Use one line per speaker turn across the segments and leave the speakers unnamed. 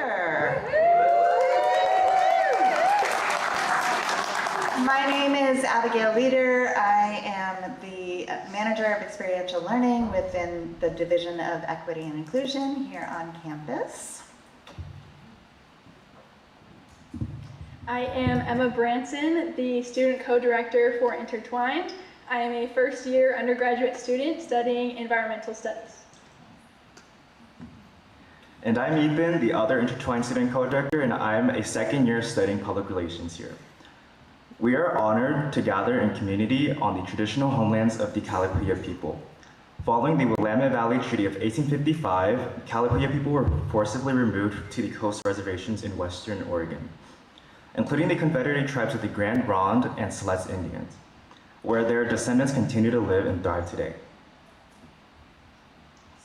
Leader. My name is Abigail Leader. I am the Manager of Experiential Learning within the Division of Equity and Inclusion here on campus.
I am Emma Branson, the Student Co-Director for Intertwined. I am a first-year undergraduate student studying environmental studies.
And I'm Ethan, the other Intertwined Student Co-Director, and I'm a second year studying public relations here. We are honored to gather in community on the traditional homelands of the Kalapuya people. Following the Willamette Valley Treaty of 1855, Kalapuya people were forcibly removed to the coast reservations in western Oregon, including the Confederated tribes of the Grand Ronde and Siletz Indians, where their descendants continue to live and thrive today.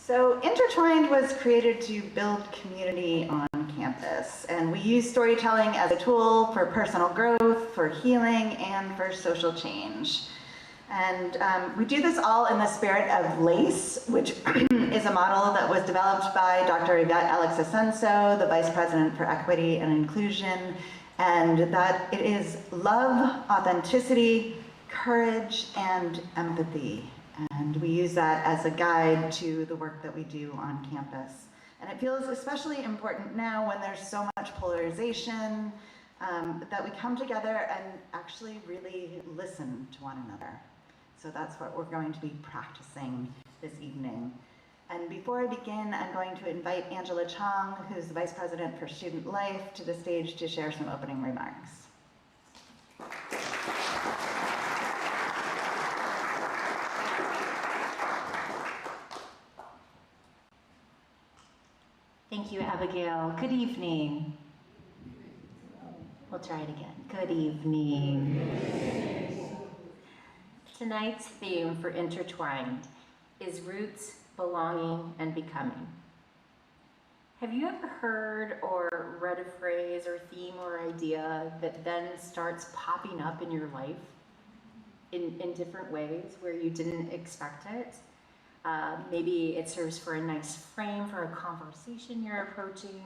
So Intertwined was created to build community on campus, and we use storytelling as a tool for personal growth, for healing, and for social change. And we do this all in the spirit of LACE, which is a model that was developed by Dr. Yvette Alex-Asenso, the Vice President for Equity and Inclusion, and that it is love, authenticity, courage, and empathy. And we use that as a guide to the work that we do on campus. And it feels especially important now when there's so much polarization, that we come together and actually really listen to one another. So that's what we're going to be practicing this evening. And before I begin, I'm going to invite Angela Chong, who's the Vice President for Student Life, to the stage to share some opening remarks.
Thank you, Abigail. Good evening. We'll try it again. Good evening. Tonight's theme for Intertwined is roots, belonging, and becoming. Have you ever heard or read a phrase or theme or idea that then starts popping up in your life in different ways where you didn't expect it? Maybe it serves for a nice frame for a conversation you're approaching.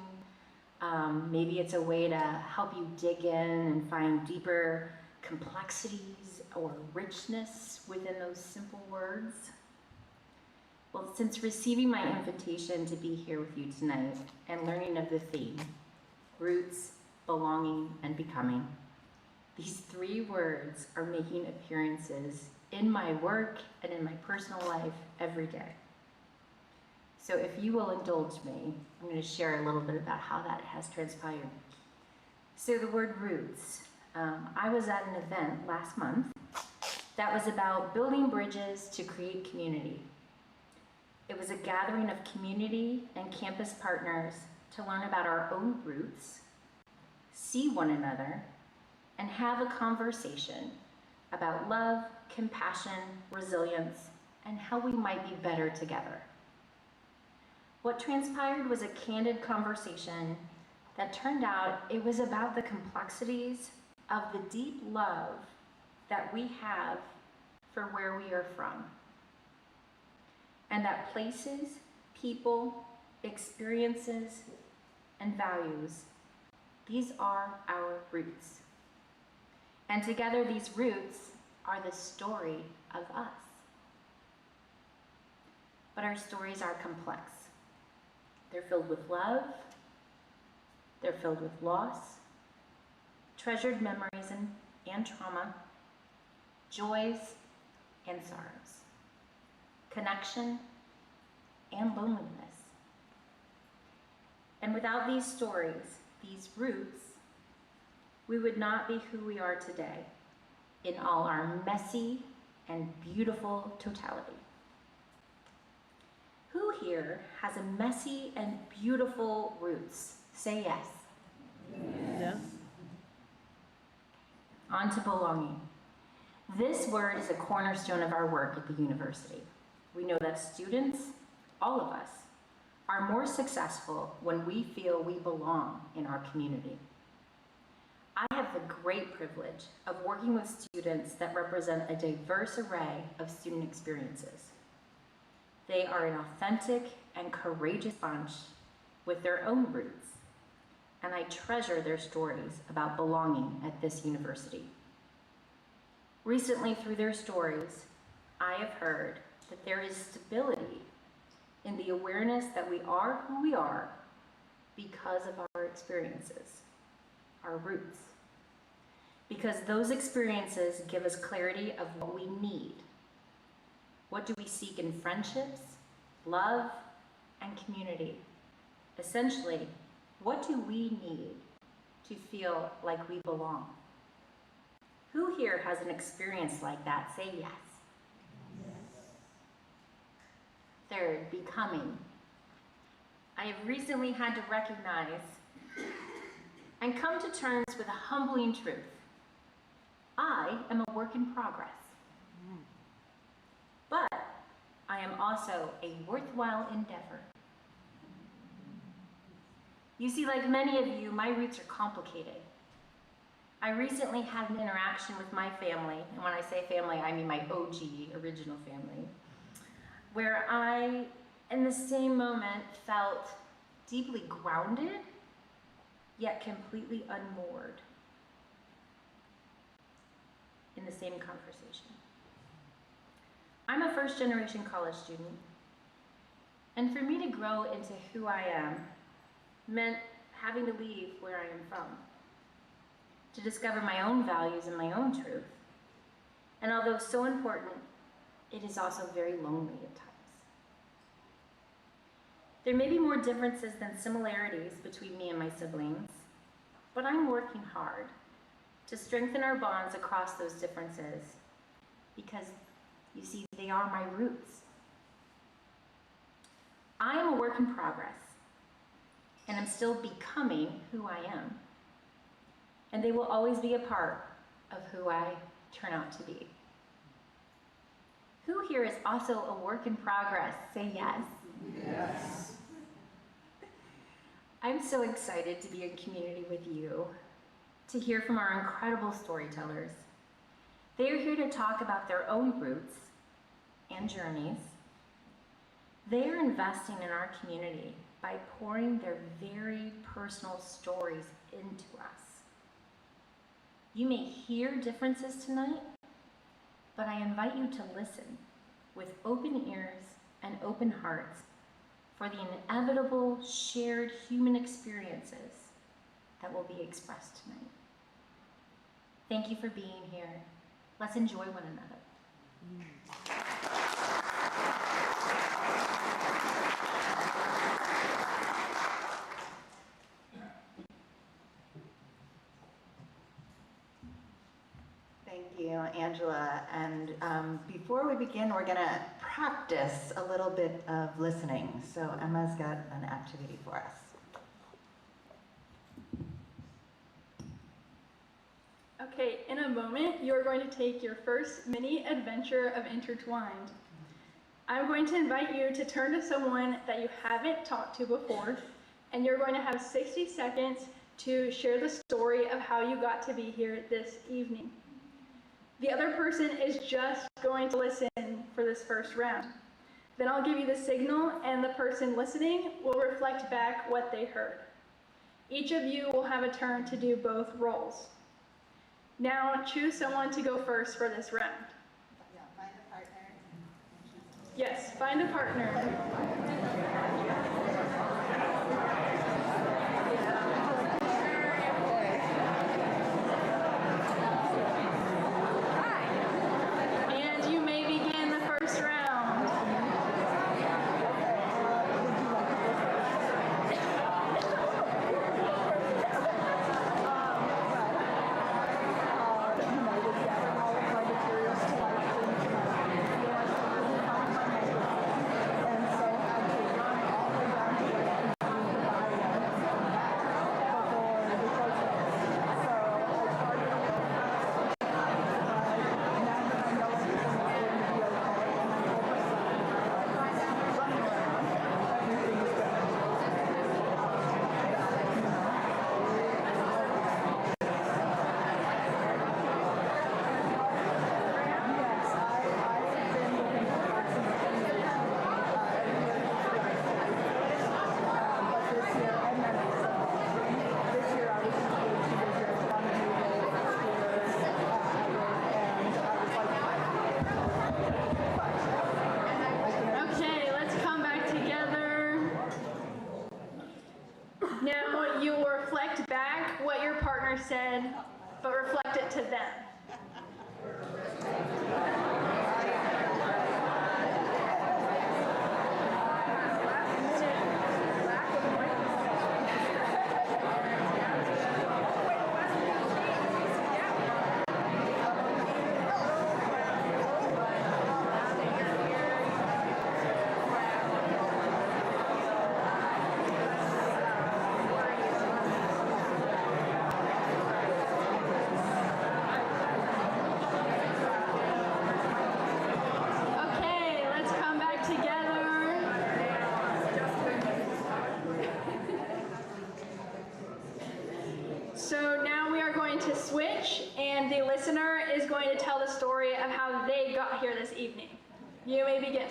Maybe it's a way to help you dig in and find deeper complexities or richness within those simple words. Well, since receiving my invitation to be here with you tonight and learning of the theme, roots, belonging, and becoming, these three words are making appearances in my work and in my personal life every day. So if you will indulge me, I'm going to share a little bit about how that has transpired. So the word roots, I was at an event last month that was about building bridges to create community. It was a gathering of community and campus partners to learn about our own roots, see one another, and have a conversation about love, compassion, resilience, and how we might be better together. What transpired was a candid conversation that turned out it was about the complexities of the deep love that we have for where we are from. And that places, people, experiences, and values, these are our roots. And together these roots are the story of us. But our stories are complex. They're filled with love, they're filled with loss, treasured memories and trauma, joys and sorrows, connection and loneliness. And without these stories, these roots, we would not be who we are today in all our messy and beautiful totality. Who here has a messy and beautiful roots? Say yes.
Yes.
On to belonging. This word is a cornerstone of our work at the university. We know that students, all of us, are more successful when we feel we belong in our community. I have the great privilege of working with students that represent a diverse array of student experiences. They are an authentic and courageous bunch with their own roots, and I treasure their stories about belonging at this university. Recently, through their stories, I have heard that there is stability in the awareness that we are who we are because of our experiences, our roots. Because those experiences give us clarity of what we need. What do we seek in friendships, love, and community? Essentially, what do we need to feel like we belong? Who here has an experience like that? Say yes. Third, becoming. I have recently had to recognize and come to terms with a humbling truth. I am a work in progress. But I am also a worthwhile endeavor. You see, like many of you, my roots are complicated. I recently had an interaction with my family, and when I say family, I mean my OG, original family, where I, in the same moment, felt deeply grounded, yet completely unmoored in the same conversation. I'm a first-generation college student, and for me to grow into who I am meant having to leave where I am from, to discover my own values and my own truth. And although so important, it is also very lonely at times. There may be more differences than similarities between me and my siblings, but I'm working hard to strengthen our bonds across those differences because, you see, they are my roots. I am a work in progress, and I'm still becoming who I am. And they will always be a part of who I turn out to be. Who here is also a work in progress? Say yes.
Yes.
I'm so excited to be in community with you, to hear from our incredible storytellers. They are here to talk about their own roots and journeys. They are investing in our community by pouring their very personal stories into us. You may hear differences tonight, but I invite you to listen with open ears and open hearts for the inevitable shared human experiences that will be expressed tonight. Thank you for being here. Let's enjoy one another.
Thank you, Angela. And before we begin, we're going to practice a little bit of listening. So Emma's got an activity for us.
Okay, in a moment, you're going to take your first mini adventure of Intertwined. I'm going to invite you to turn to someone that you haven't talked to before, and you're going to have 60 seconds to share the story of how you got to be here this evening. The other person is just going to listen for this first round. Then I'll give you the signal, and the person listening will reflect back what they heard. Each of you will have a turn to do both roles. Now choose someone to go first for this round.
Yeah, find a partner.
Yes, find a partner. And you may begin the first round.
And so
partner said, but reflect it to them. Okay, let's come back together. So now we are going to switch, and the listener is going to tell the story of how they got here this evening. You may begin.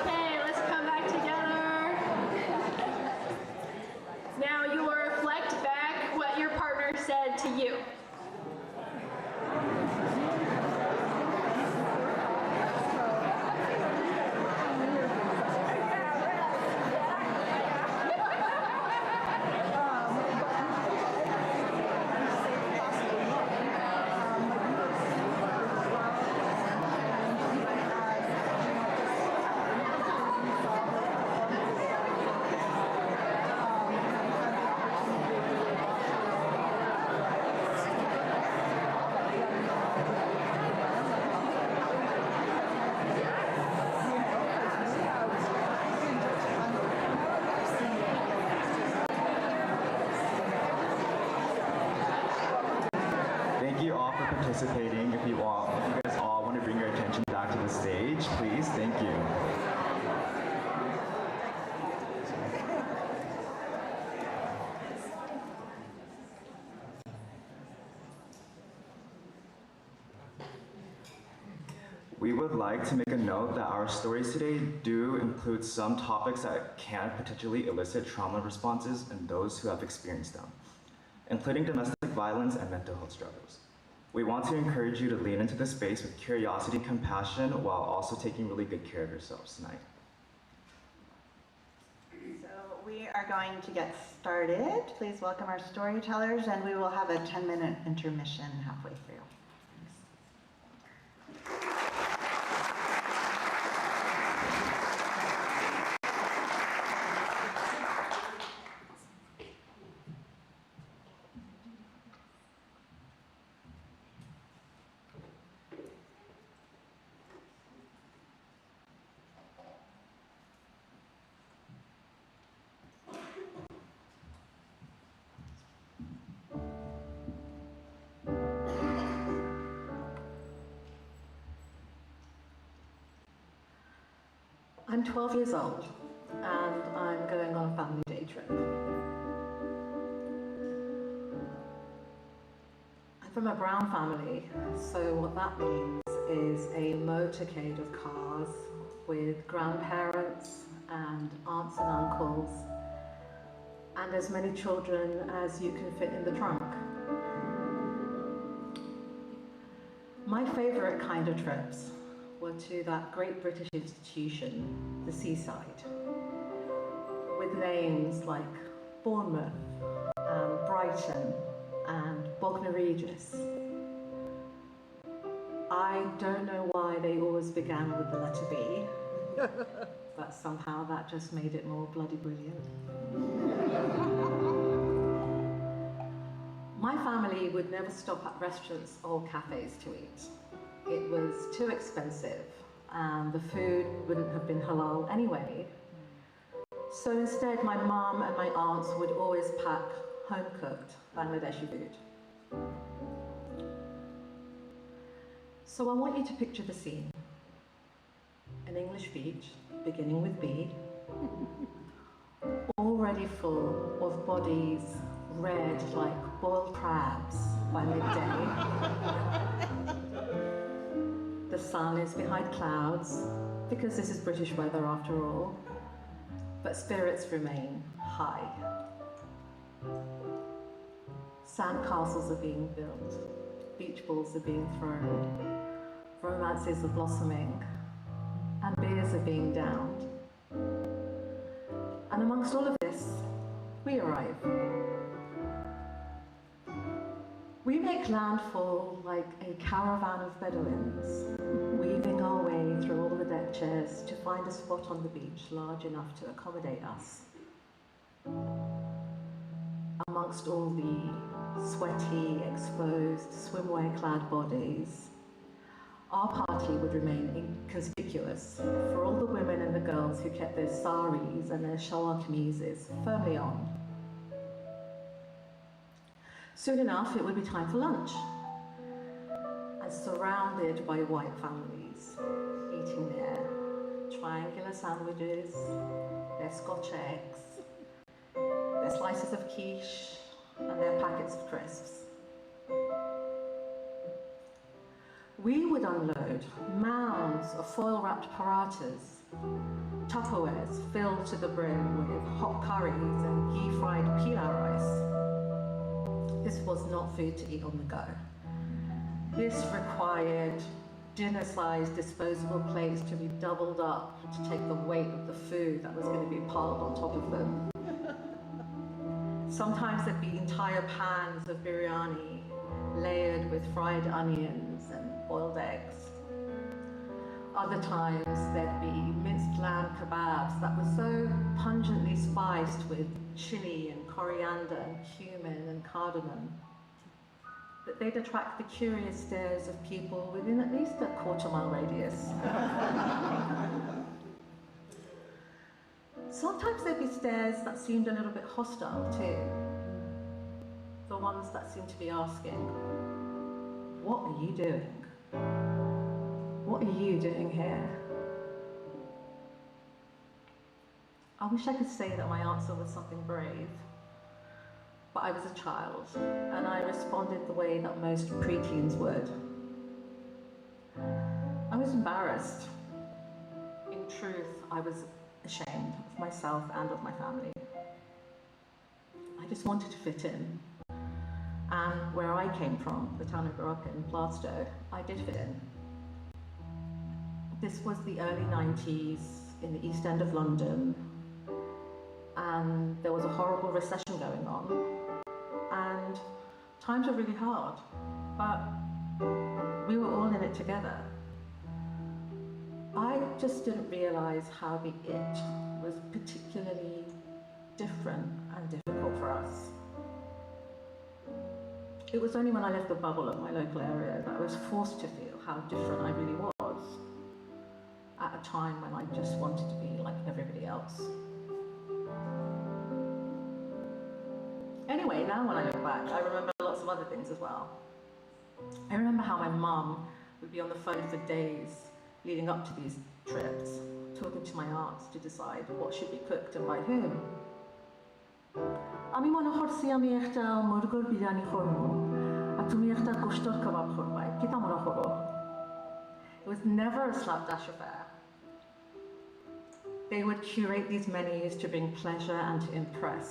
Okay, let's come back together. Now you will reflect back what your partner said to you.
Thank you all for participating. If you guys all want to bring your attention back to the stage, please. Thank you. We would like to make a note that our stories today do include some topics that can potentially elicit trauma responses in those who have experienced them, including domestic violence and mental health struggles. We want to encourage you to lean into this space with curiosity and compassion while also taking really good care of yourselves tonight.
So we are going to get started. Please welcome our storytellers, and we will have a 10-minute intermission halfway through.
I'm 12 years old and I'm going on a family day trip. I'm from a brown family, so what that means is a motorcade of cars with grandparents and aunts and uncles and as many children as you can fit in the trunk. My favourite kind of trips were to that great British institution, the seaside, with names like Bournemouth and Brighton and Bognor Regis. I don't know why they always began with the letter B, but somehow that just made it more bloody brilliant. My family would never stop at restaurants or cafes to eat. It was too expensive, and the food wouldn't have been halal anyway. So instead, my mum and my aunts would always pack home-cooked Bangladeshi food. So I want you to picture the scene. An English beach, beginning with B, already full of bodies red like boiled crabs by midday. The sun is behind clouds, because this is British weather after all, but spirits remain high. Sand castles are being built, beach balls are being thrown, romances are blossoming, and beers are being downed. And amongst all of this, we arrive. We make landfall like a caravan of Bedouins, weaving our way through all the deck chairs to find a spot on the beach large enough to accommodate us. Amongst all the sweaty, exposed, swimwear-clad bodies, our party would remain inconspicuous for all the women and the girls who kept their saris and their shalwar kameezes firmly on. Soon enough, it would be time for lunch, and surrounded by white families, eating their triangular sandwiches, their Scotch eggs, their slices of quiche, and their packets of crisps. We would unload mounds of foil-wrapped parathas, Tupperwares filled to the brim with hot curries and ghee-fried pilau rice. This was not food to eat on the go. This required dinner-sized disposable plates to be doubled up to take the weight of the food that was going to be piled on top of them. Sometimes there'd be entire pans of biryani layered with fried onions and boiled eggs. Other times there'd be minced lamb kebabs that were so pungently spiced with chili and coriander and cumin and cardamom that they'd attract the curious stares of people within at least a quarter-mile radius. Sometimes there'd be stares that seemed a little bit hostile too. The ones that seemed to be asking, "What are you doing? What are you doing here?" I wish I could say that my answer was something brave, but I was a child, and I responded the way that most preteens would. I was embarrassed. In truth, I was ashamed of myself and of my family. I just wanted to fit in. And where I came from, the town I grew up in, Glasgow, I did fit in. This was the early 90s in the East End of London, and there was a horrible recession going on, and times were really hard, but we were all in it together. I just didn't realize how the it was particularly different and difficult for us. It was only when I left the bubble of my local area that I was forced to feel how different I really was, at a time when I just wanted to be like everybody else. Anyway, now when I look back, I remember lots of other things as well. I remember how my mum would be on the phone for days leading up to these trips, talking to my aunts to decide what should be cooked and by whom. আমি মনে করছি আমি একটা মুরগির বিরিয়ানি করব আর তুমি একটা গোশতের কাবাব করবা কিটা মনে করো? It was never a slapdash affair. They would curate these menus to bring pleasure and to impress.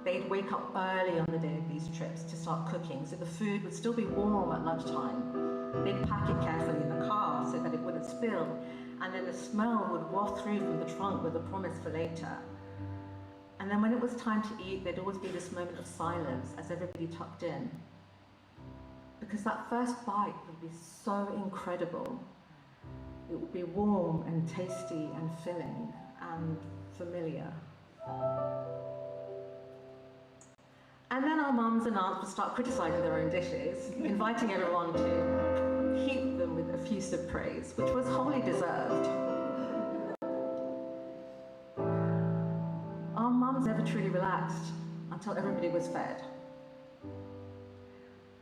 They'd wake up early on the day of these trips to start cooking so the food would still be warm at lunchtime. They'd pack it carefully in the car so that it wouldn't spill, and then the smell would waft through from the trunk with a promise for later. And then when it was time to eat, there'd always be this moment of silence as everybody tucked in. Because that first bite would be so incredible. It would be warm and tasty and filling and familiar. And then our mums and aunts would start criticizing their own dishes, inviting everyone to keep the them with effusive praise, which was wholly deserved. Our mums never truly relaxed until everybody was fed.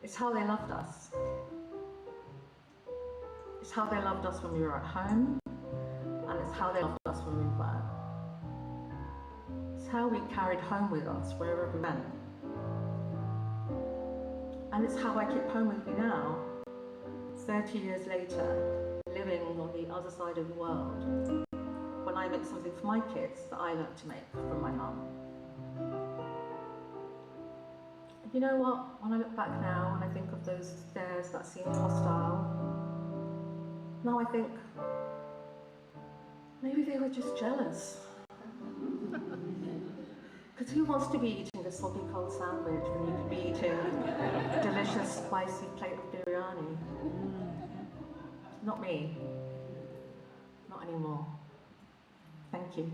It's how they loved us. It's how they loved us when we were at home, and it's how they loved us when we weren't. It's how we carried home with us wherever we went. And it's how I keep home with me now, 30 years later, living on the other side of the world, when I make something for my kids that I learned to make from my mum. And you know what? When I look back now and I think of those stares that seemed hostile, now I think, maybe they were just jealous. Because who wants to be eating a soggy cold sandwich when you could be eating a delicious spicy plate of biryani? Not me. Not anymore. Thank you.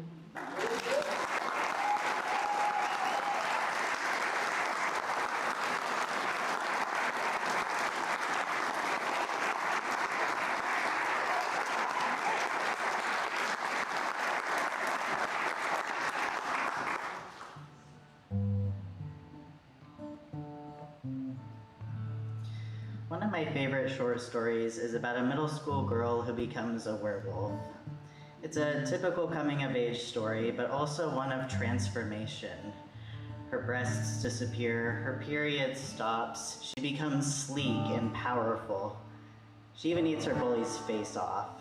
One of my favorite short stories is about a middle school girl who becomes a werewolf. It's a typical coming-of-age story, but also one of transformation. Her breasts disappear, her period stops, she becomes sleek and powerful. She even eats her bully's face off.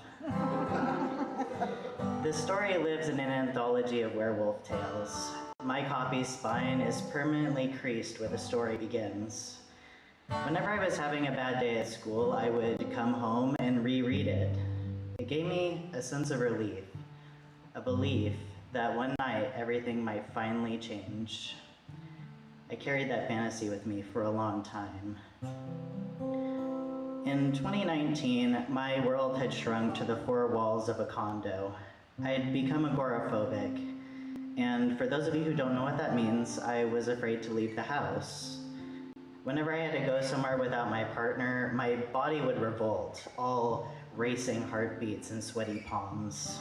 This story lives in an anthology of werewolf tales. My copy's spine is permanently creased where the story begins. Whenever I was having a bad day at school, I would come home and reread it. It gave me a sense of relief, a belief that one night everything might finally change. I carried that fantasy with me for a long time. In 2019, my world had shrunk to the four walls of a condo. I had become agoraphobic, and for those of you who don't know what that means, I was afraid to leave the house. Whenever I had to go somewhere without my partner, my body would revolt, all racing heartbeats and sweaty palms.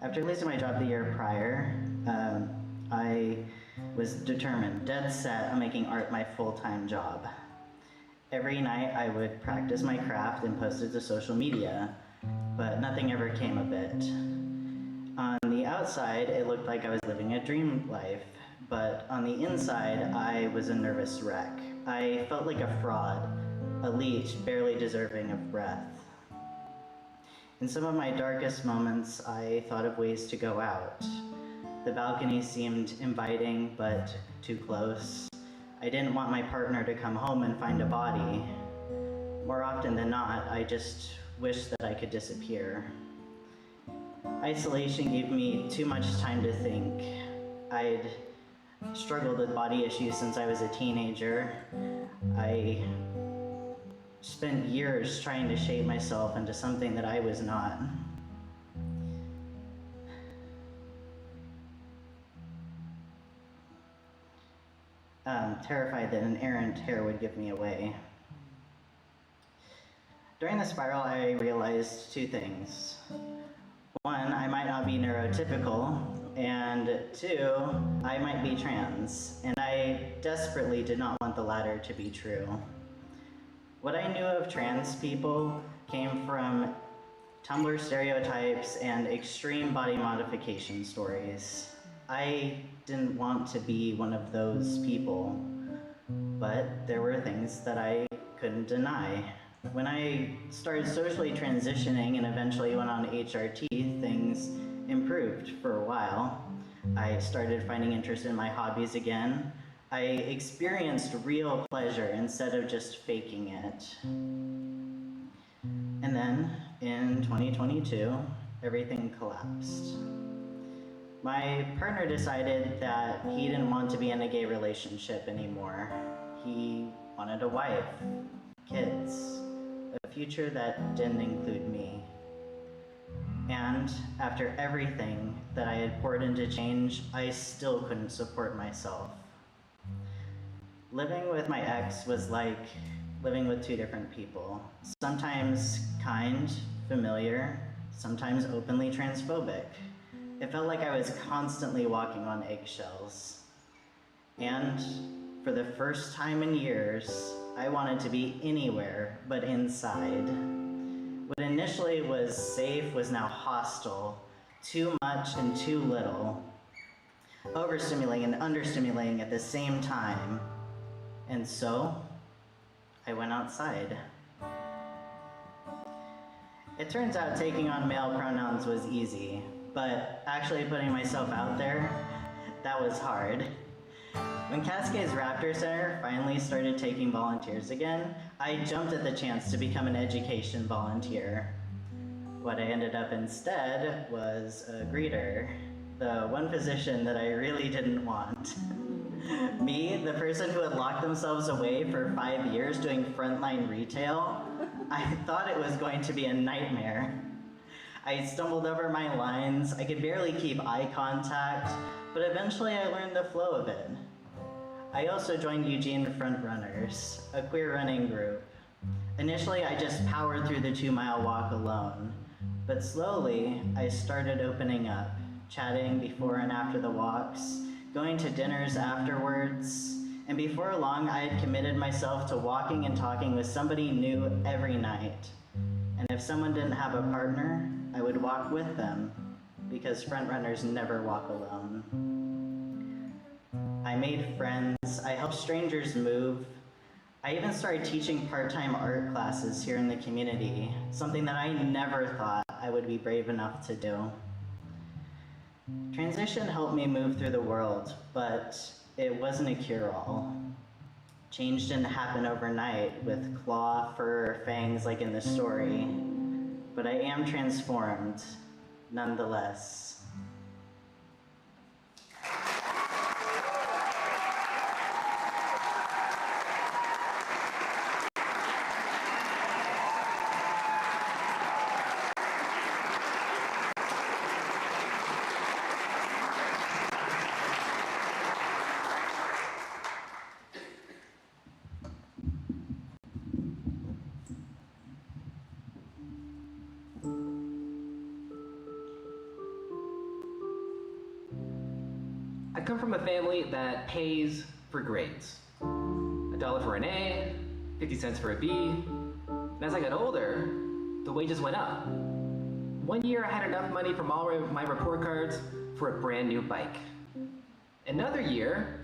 After losing my job the year prior, I was determined, dead set on making art my full-time job. Every night I would practice my craft and post it to social media, but nothing ever came of it. On the outside, it looked like I was living a dream life, but on the inside, I was a nervous wreck. I felt like a fraud, a leech barely deserving of breath. In some of my darkest moments, I thought of ways to go out. The balcony seemed inviting, but too close. I didn't want my partner to come home and find a body. More often than not, I just wished that I could disappear. Isolation gave me too much time to think. I'd struggled with body issues since I was a teenager. I spent years trying to shape myself into something that I was not. Terrified that an errant hair would give me away. During the spiral, I realized two things. One, I might not be neurotypical, and two, I might be trans, and I desperately did not want the latter to be true. What I knew of trans people came from Tumblr stereotypes and extreme body modification stories. I didn't want to be one of those people, but there were things that I couldn't deny. When I started socially transitioning and eventually went on HRT, things improved for a while. I started finding interest in my hobbies again. I experienced real pleasure instead of just faking it. And then, in 2022, everything collapsed. My partner decided that he didn't want to be in a gay relationship anymore. He wanted a wife, kids, a future that didn't include me. And after everything that I had poured into change, I still couldn't support myself. Living with my ex was like living with two different people. Sometimes kind, familiar, sometimes openly transphobic. It felt like I was constantly walking on eggshells. And for the first time in years, I wanted to be anywhere but inside. What initially was safe was now hostile, too much and too little, overstimulating and understimulating at the same time. And so, I went outside. It turns out taking on male pronouns was easy, but actually putting myself out there, that was hard. When Cascades Raptor Center finally started taking volunteers again, I jumped at the chance to become an education volunteer. What I ended up instead was a greeter, the one position that I really didn't want. Me, the person who had locked themselves away for 5 years doing frontline retail, I thought it was going to be a nightmare. I stumbled over my lines, I could barely keep eye contact, but eventually I learned the flow of it. I also joined Eugene Frontrunners, a queer running group. Initially, I just powered through the 2-mile walk alone, but slowly I started opening up, chatting before and after the walks, going to dinners afterwards, and before long I had committed myself to walking and talking with somebody new every night. And if someone didn't have a partner, I would walk with them, because frontrunners never walk alone. I made friends, I helped strangers move. I even started teaching part-time art classes here in the community, something that I never thought I would be brave enough to do. Transition helped me move through the world, but it wasn't a cure-all. Change didn't happen overnight with claw, fur, or fangs like in the story, but I am transformed nonetheless.
I come from a family that pays for grades. $1 for an A, 50 cents for a B. And as I got older, the wages went up. One year I had enough money from all my report cards for a brand new bike. Another year,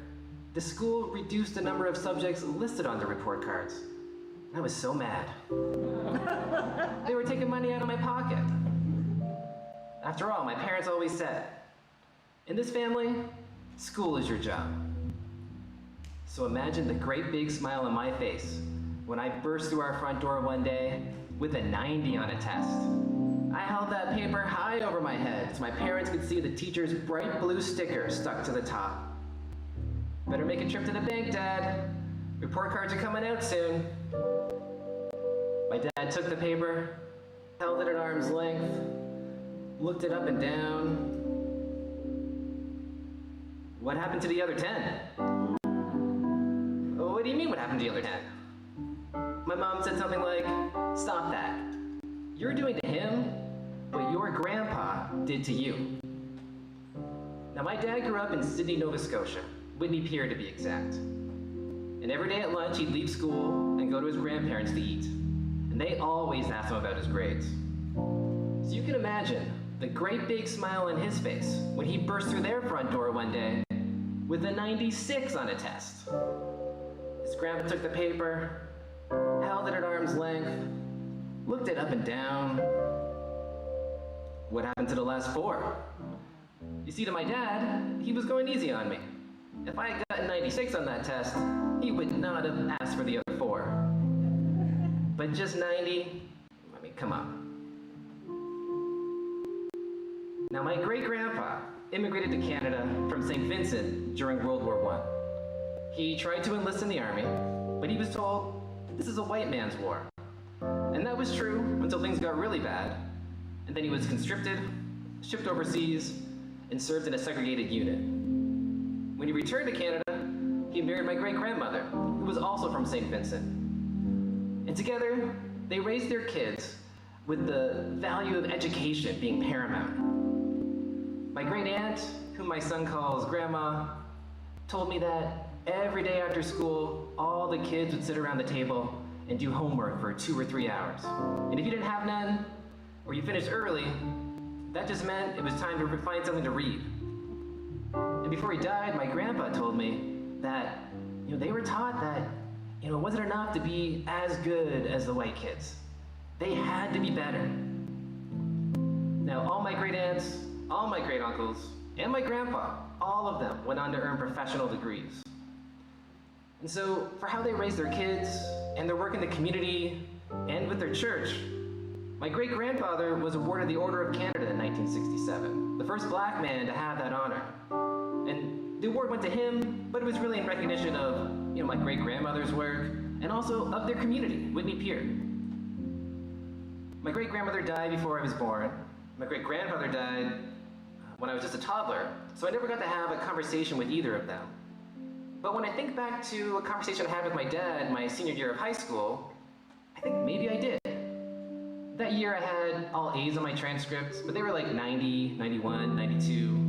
the school reduced the number of subjects listed on the report cards. And I was so mad. They were taking money out of my pocket. After all, my parents always said, in this family, school is your job. So imagine the great big smile on my face when I burst through our front door one day with a 90 on a test. I held that paper high over my head so my parents could see the teacher's bright blue sticker stuck to the top. Better make a trip to the bank, Dad. Report cards are coming out soon. My dad took the paper, held it at arm's length, looked it up and down. What happened to the other 10? What do you mean, what happened to the other 10? My mom said something like, stop that. You're doing to him what your grandpa did to you. Now, my dad grew up in Sydney, Nova Scotia, Whitney Pier to be exact. And every day at lunch, he'd leave school and go to his grandparents to eat. And they always asked him about his grades. So you can imagine the great big smile on his face when he burst through their front door one day with a 96 on a test. His grandpa took the paper, held it at arm's length, looked it up and down. What happened to the last 4? You see, to my dad, he was going easy on me. If I had gotten 96 on that test, he would not have asked for the other 4. But just 90, I mean, come on. Now, my great-grandpa immigrated to Canada from St. Vincent during World War I. He tried to enlist in the army, but he was told, this is a white man's war. And that was true until things got really bad. And then he was conscripted, shipped overseas, and served in a segregated unit. When he returned to Canada, he married my great-grandmother, who was also from St. Vincent. And together, they raised their kids with the value of education being paramount. My great-aunt, whom my son calls Grandma, told me that every day after school, all the kids would sit around the table and do homework for 2 or 3 hours. And if you didn't have none, or you finished early, that just meant it was time to find something to read. And before he died, my grandpa told me that, they were taught that, it wasn't enough to be as good as the white kids. They had to be better. Now, all my great aunts, all my great uncles, and my grandpa, all of them went on to earn professional degrees. And so, for how they raised their kids, and their work in the community, and with their church, my great-grandfather was awarded the Order of Canada in 1967, the first black man to have that honor. And the award went to him, but it was really in recognition of, my great-grandmother's work, and also of their community, Whitney Pier. My great-grandmother died before I was born. My great-grandfather died when I was just a toddler, so I never got to have a conversation with either of them. But when I think back to a conversation I had with my dad my senior year of high school, I think maybe I did. That year I had all A's on my transcripts, but they were like 90, 91, 92.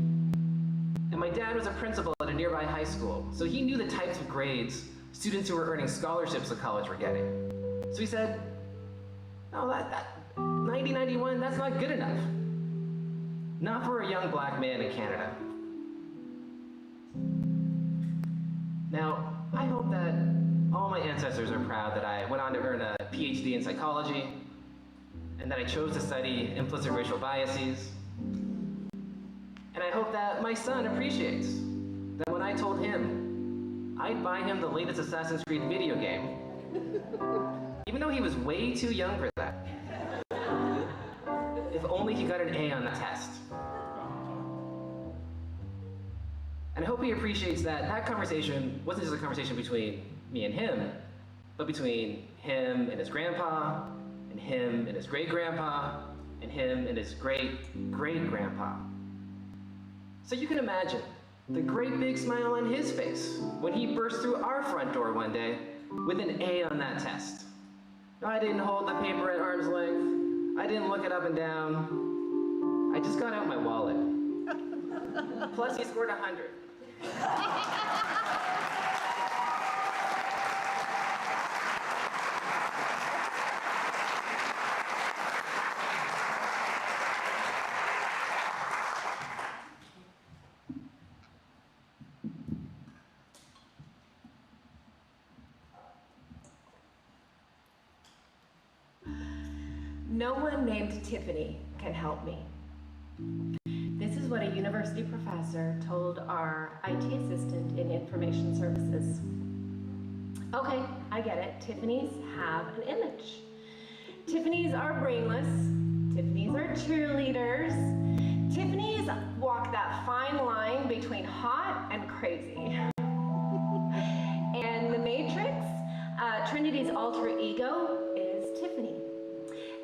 And my dad was a principal at a nearby high school, so he knew the types of grades students who were earning scholarships to college were getting. So he said, no, that 90, 91, that's not good enough. Not for a young black man in Canada. Now, I hope that all my ancestors are proud that I went on to earn a PhD in psychology, and that I chose to study implicit racial biases. And I hope that my son appreciates that when I told him I'd buy him the latest Assassin's Creed video game, even though he was way too young for that, if only he got an A on the test. And I hope he appreciates that that conversation wasn't just a conversation between me and him, but between him and his grandpa, and him and his great-grandpa, and him and his great-great-grandpa. So you can imagine the great big smile on his face when he burst through our front door one day with an A on that test. I didn't hold the paper at arm's length. I didn't look it up and down. I just got out my wallet. Plus, he scored 100.
No one named Tiffany can help me. This is what a university professor told our IT assistant in information services. Okay, I get it. Tiffany's have an image. Tiffany's are brainless. Tiffany's are cheerleaders. Tiffany's walk that fine line between hot and crazy. And the Matrix, Trinity's alter ego is Tiffany.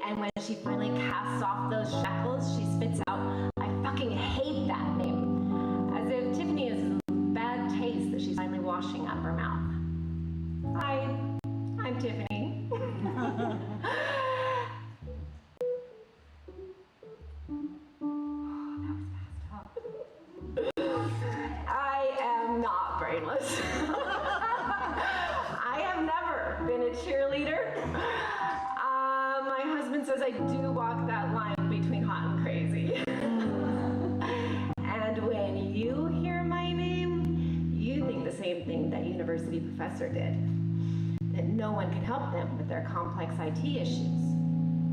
And when she finally casts off those shackles, she spits out, I fucking hate that name. As if Tiffany is a bad taste that she's finally washing out of her mouth. Hi, I'm Tiffany. I am not brainless. I have never been a cheerleader. My husband says I do walk that line between hot and crazy. And when you hear my name, you think the same thing that university professor did. That no one can help them with their complex IT issues.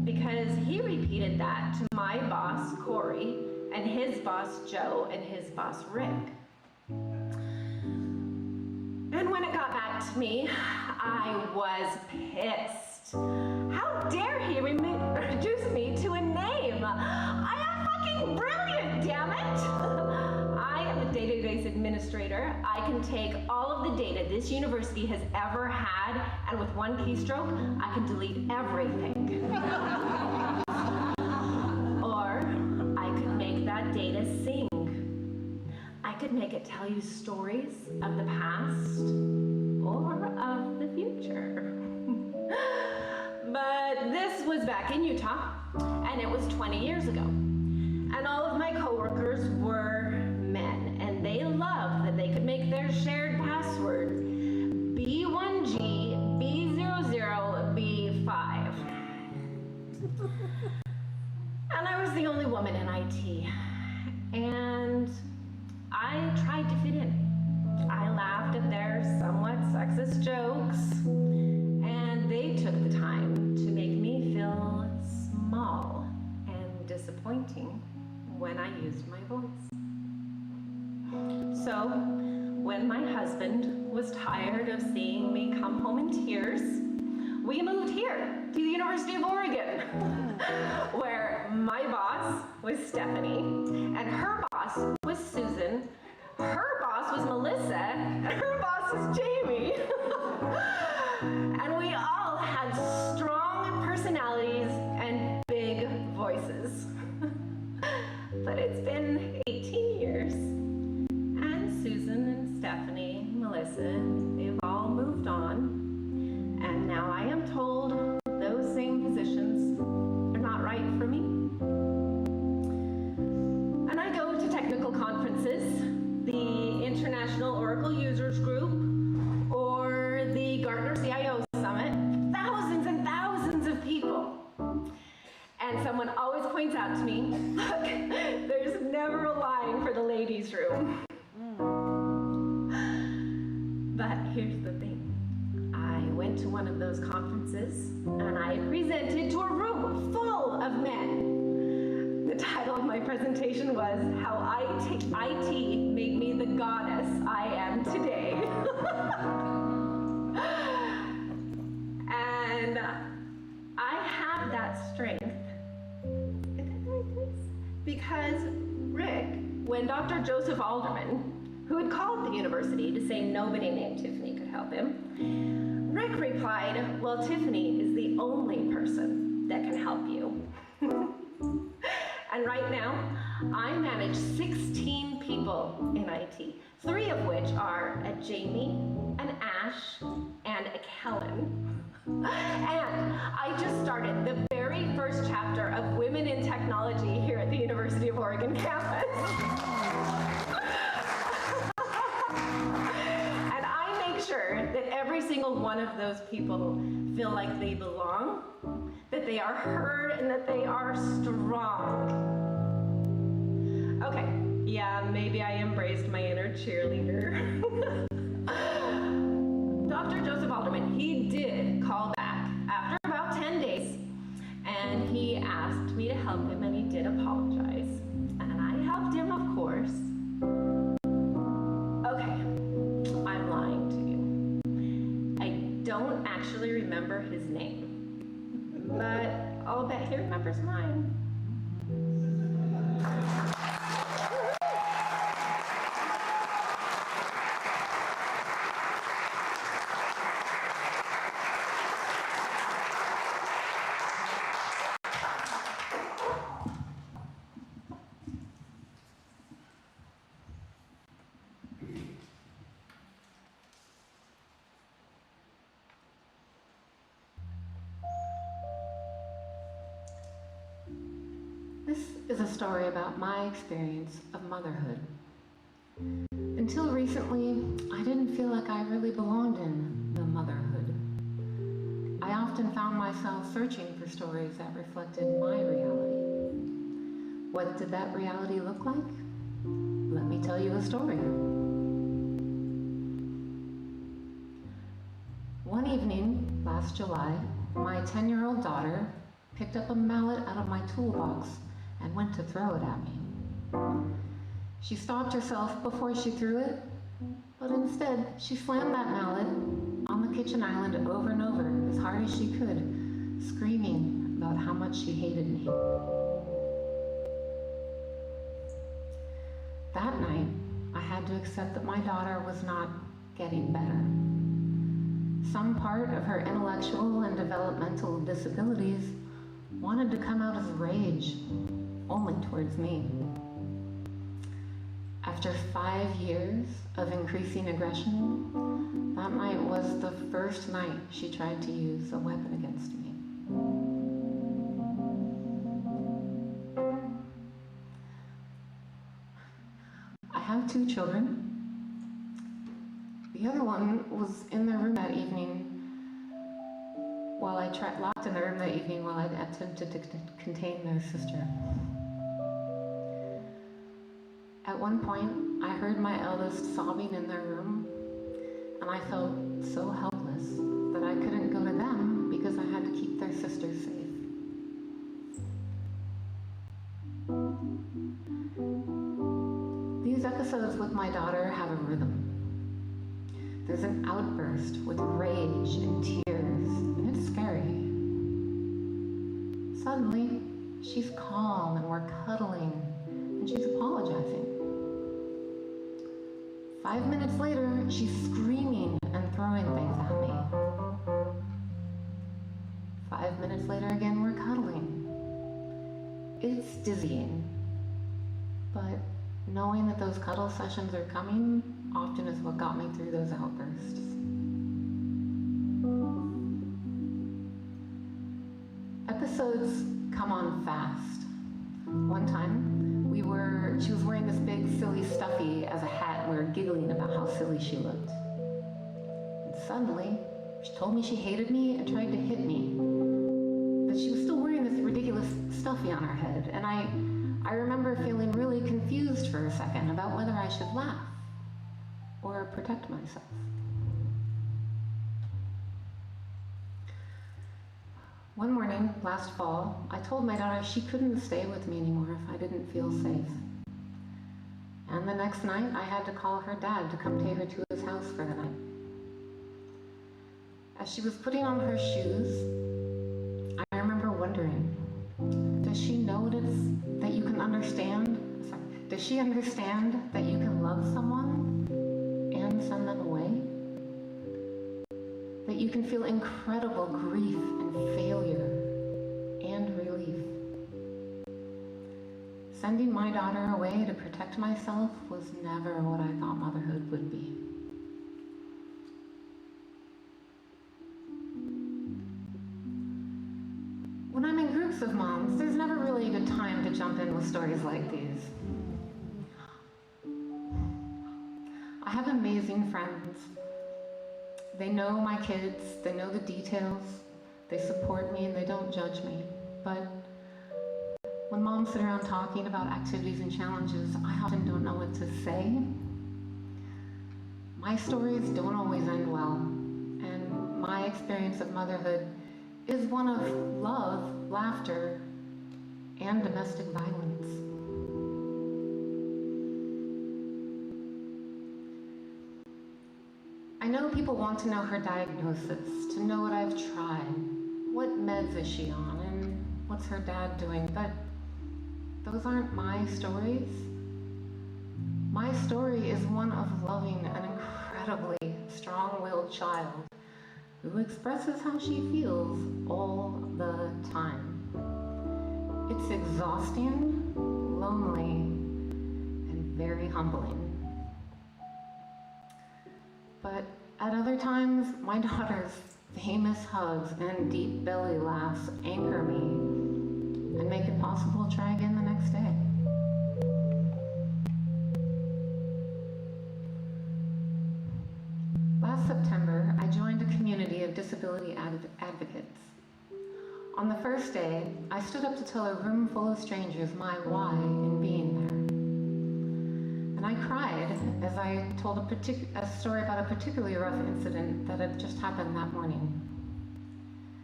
Because he repeated that to my boss, Corey, and his boss, Joe, and his boss, Rick. And when it got back to me, I was pissed. How dare he reduce me to a name? I am fucking brilliant, damn it! I am a database administrator. I can take all of the data this university has ever had, and with one keystroke, I can delete everything. Or I could make that data sing. I could make it tell you stories of the past or of the future. But this was back in Utah, and it was 20 years ago. And all of my coworkers were men, and they loved that they could make their shared passwords B1G, B00, B5. And I was the only woman in IT. And I tried to fit in. I laughed at their somewhat sexist jokes, and they took the time to make me feel small and disappointing when I used my voice. So, when my husband was tired of seeing me come home in tears, we moved here to the University of Oregon, where my boss was Stephanie, and her boss was Susan, her boss was Melissa, and her boss was Jamie. And we all had strong personalities and big voices. But it's been 18 years, and Susan and Stephanie, Melissa, they've all moved on. And now I am told those same positions are not right for me. And I go to technical conferences, the International Oracle Users Group, or the Gartner CIO Summit, thousands and thousands of people. And someone always points out to me, look, there's never a line for the ladies' room. But here's the thing. I went to one of those conferences, and I presented to a room full of men. The title of my presentation was How IT Made Me the Goddess I Am Today. And I have that strength because Rick, when Dr. Joseph Alderman, who had called the university to say nobody named Tiffany could help him, Rick replied, well, Tiffany is the only person that can help you. And right now, I manage 16 people in IT, 3 of which are a Jamie, an Ash, and a Kellen. And I just started the very first chapter of Women in Technology here at the University of Oregon campus. And I make sure that every single one of those people feel like they belong, that they are heard, and that they are strong. Okay, yeah, maybe I embraced my inner cheerleader. Dr. Joseph Alderman, he did call back after about 10 days, and he asked me to help him, and he did apologize. And I helped him, of course. Okay, I'm lying to you. I don't actually remember his name, but I'll bet he remembers mine.
This is a story about my experience of motherhood. Until recently, I didn't feel like I really belonged in the motherhood. I often found myself searching for stories that reflected my reality. What did that reality look like? Let me tell you a story. One evening last July, my 10-year-old daughter picked up a mallet out of my toolbox and went to throw it at me. She stopped herself before she threw it, but instead she slammed that mallet on the kitchen island over and over as hard as she could, screaming about how much she hated me. That night, I had to accept that my daughter was not getting better. Some part of her intellectual and developmental disabilities wanted to come out as rage, only towards me. After 5 years of increasing aggression, that night was the first night she tried to use a weapon against me. I have 2 children. The other one was in their room that evening while I locked in the room that evening while I attempted to contain their sister. At one point, I heard my eldest sobbing in their room, and I felt so helpless that I couldn't go to them because I had to keep their sister safe. These episodes with my daughter have a rhythm. There's an outburst with rage and tears, and it's scary. Suddenly, she's calm and we're cuddling, and she's apologizing. 5 minutes later, she's screaming and throwing things at me. 5 minutes later again, we're cuddling. It's dizzying, but knowing that those cuddle sessions are coming often is what got me through those outbursts. Episodes come on fast. One time, she was wearing this big silly stuffy as a hat, and we were giggling about how silly she looked. And suddenly, she told me she hated me and tried to hit me. But she was still wearing this ridiculous stuffy on her head, and I remember feeling really confused for a second about whether I should laugh or protect myself. One morning, last fall, I told my daughter she couldn't stay with me anymore if I didn't feel safe. And the next night, I had to call her dad to come take her to his house for the night. As she was putting on her shoes, I remember wondering, does she notice that you can understand? Does she understand that you can love someone and send them away? That you can feel incredible grief and failure and relief. Sending my daughter away to protect myself was never what I thought motherhood would be. When I'm in groups of moms, there's never really a good time to jump in with stories like these. I have amazing friends. They know my kids, they know the details, they support me, and they don't judge me. But when moms sit around talking about activities and challenges, I often don't know what to say. My stories don't always end well, and my experience of motherhood is one of love, laughter, and domestic violence. I know people want to know her diagnosis, to know what I've tried, what meds is she on, and what's her dad doing, but those aren't my stories. My story is one of loving an incredibly strong-willed child who expresses how she feels all the time. It's exhausting, lonely, and very humbling. But at other times, my daughter's famous hugs and deep belly laughs anchor me and make it possible to try again the next day. Last September, I joined a community of disability advocates. On the first day, I stood up to tell a room full of strangers my why in being there. And I cried as I told a story about a particularly rough incident that had just happened that morning.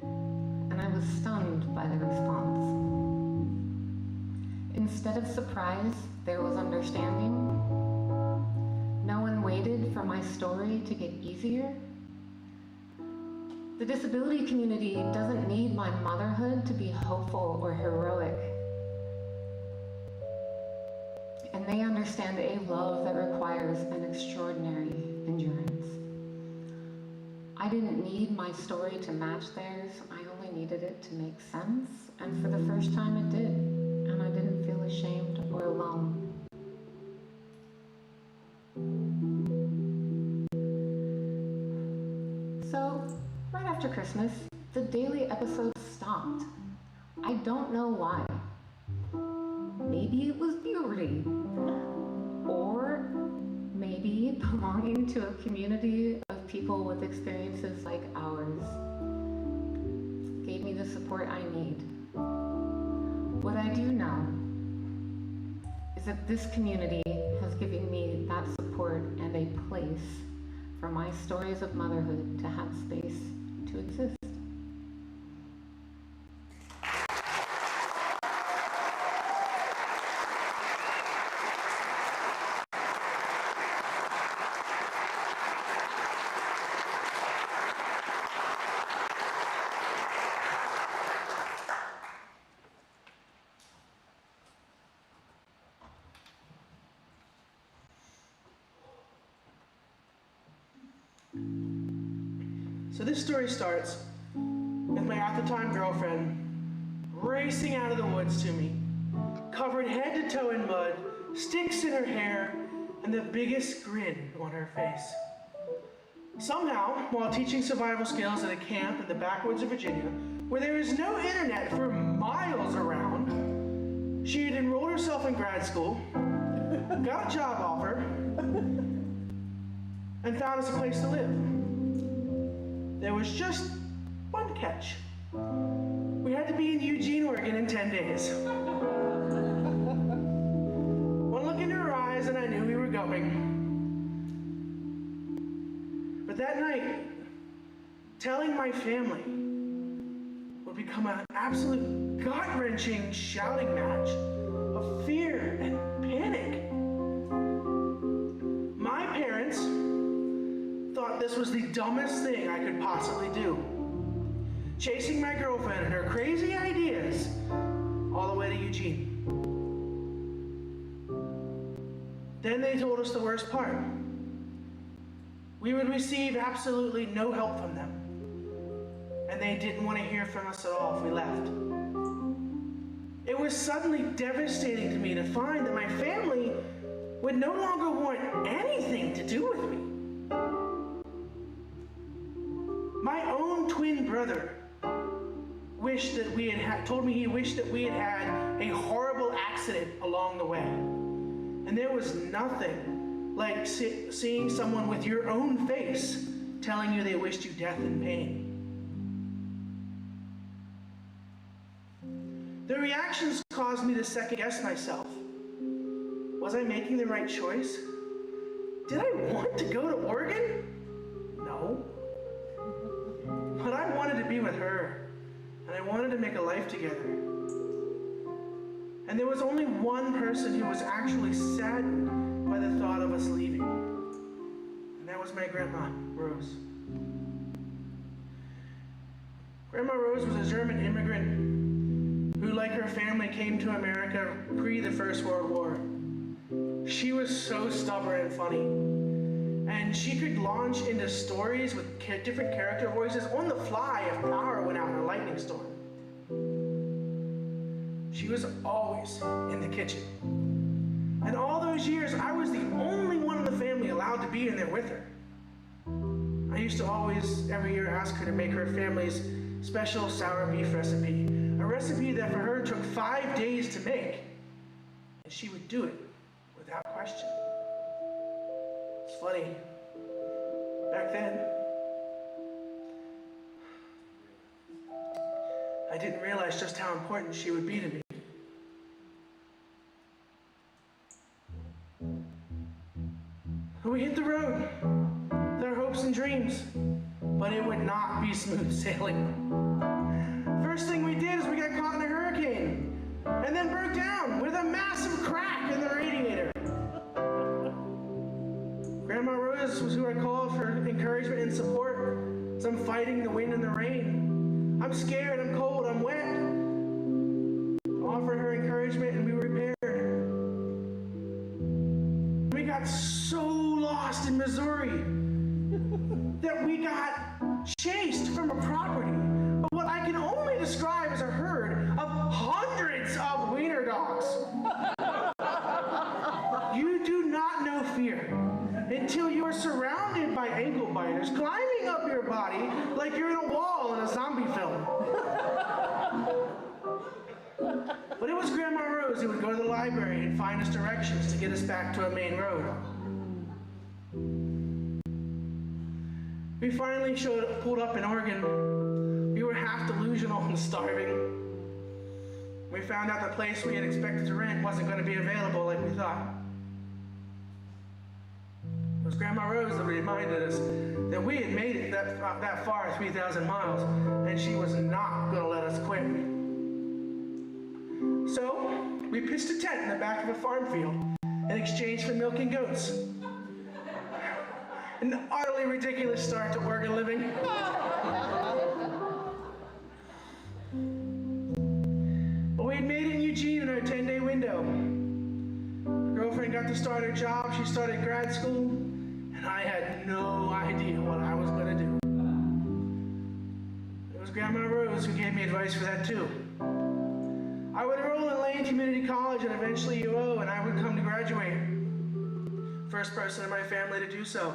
And I was stunned by the response. Instead of surprise, there was understanding. No one waited for my story to get easier. The disability community doesn't need my motherhood to be hopeful or heroic. And they understand a love that requires an extraordinary endurance. I didn't need my story to match theirs. I only needed it to make sense. And for the first time it did. And I didn't feel ashamed or alone. So, right after Christmas, the daily episodes stopped. I don't know why. Maybe it was puberty. Or maybe belonging to a community of people with experiences like ours gave me the support I need. What I do know is that this community has given me that support and a place for my stories of motherhood to have space to exist.
So this story starts with my at-the-time girlfriend racing out of the woods to me, covered head to toe in mud, sticks in her hair, and the biggest grin on her face. Somehow, while teaching survival skills at a camp in the backwoods of Virginia, where there is no internet for miles around, she had enrolled herself in grad school, got a job offer, and found us a place to live. There was just one catch. We had to be in Eugene, Oregon in 10 days. One look into her eyes and I knew we were going. But that night, telling my family would become an absolute gut-wrenching shouting match of fear and panic. My parents thought this was the dumbest thing I could possibly do. Chasing my girlfriend and her crazy ideas all the way to Eugene. Then they told us the worst part. We would receive absolutely no help from them. And they didn't want to hear from us at all if we left. It was suddenly devastating to me to find that my family would no longer want anything to do with me. My own twin brother wished that told me he wished that we had had a horrible accident along the way. And there was nothing like seeing someone with your own face telling you they wished you death and pain. The reactions caused me to second guess myself. Was I making the right choice? Did I want to go to Oregon? No. But I wanted to be with her, and I wanted to make a life together. And there was only one person who was actually saddened by the thought of us leaving, and that was my grandma, Rose. Grandma Rose was a German immigrant who, like her family, came to America pre the First World War. She was so stubborn and funny. And she could launch into stories with different character voices on the fly if power went out in a lightning storm. She was always in the kitchen. And all those years, I was the only one in the family allowed to be in there with her. I used to always, every year, ask her to make her family's special sour beef recipe. A recipe that for her took 5 days to make. And she would do it without question. It's funny, back then, I didn't realize just how important she would be to me. We hit the road with our hopes and dreams, but it would not be smooth sailing. First thing we did is we got caught in a hurricane, and then broke down with a massive crack in the radiator. Grandma Rose was who I called for encouragement and support as I'm fighting the wind and the rain. I'm scared, I'm cold, I'm wet. Offered her encouragement and we repaired. We got so lost in Missouri that we got chased from a property of what I can only describe as a herd of hundreds of wiener dogs. You do not know fear until you are surrounded by ankle biters climbing up your body like you're in a wall in a zombie film. But it was Grandma Rose who would go to the library and find us directions to get us back to a main road. We finally pulled up in Oregon. We were half delusional and starving. We found out the place we had expected to rent wasn't going to be available like we thought. It was Grandma Rose that reminded us that we had made it that far, 3,000 miles, and she was not going to let us quit. So, we pitched a tent in the back of a farm field in exchange for milking goats. An utterly ridiculous start to Oregon living. But we had made it in Eugene in our 10-day window. My girlfriend got to start her job, she started grad school, and I had no idea what I was going to do. It was Grandma Rose who gave me advice for that too. I would enroll in Lane Community College and eventually UO, and I would come to graduate. First person in my family to do so.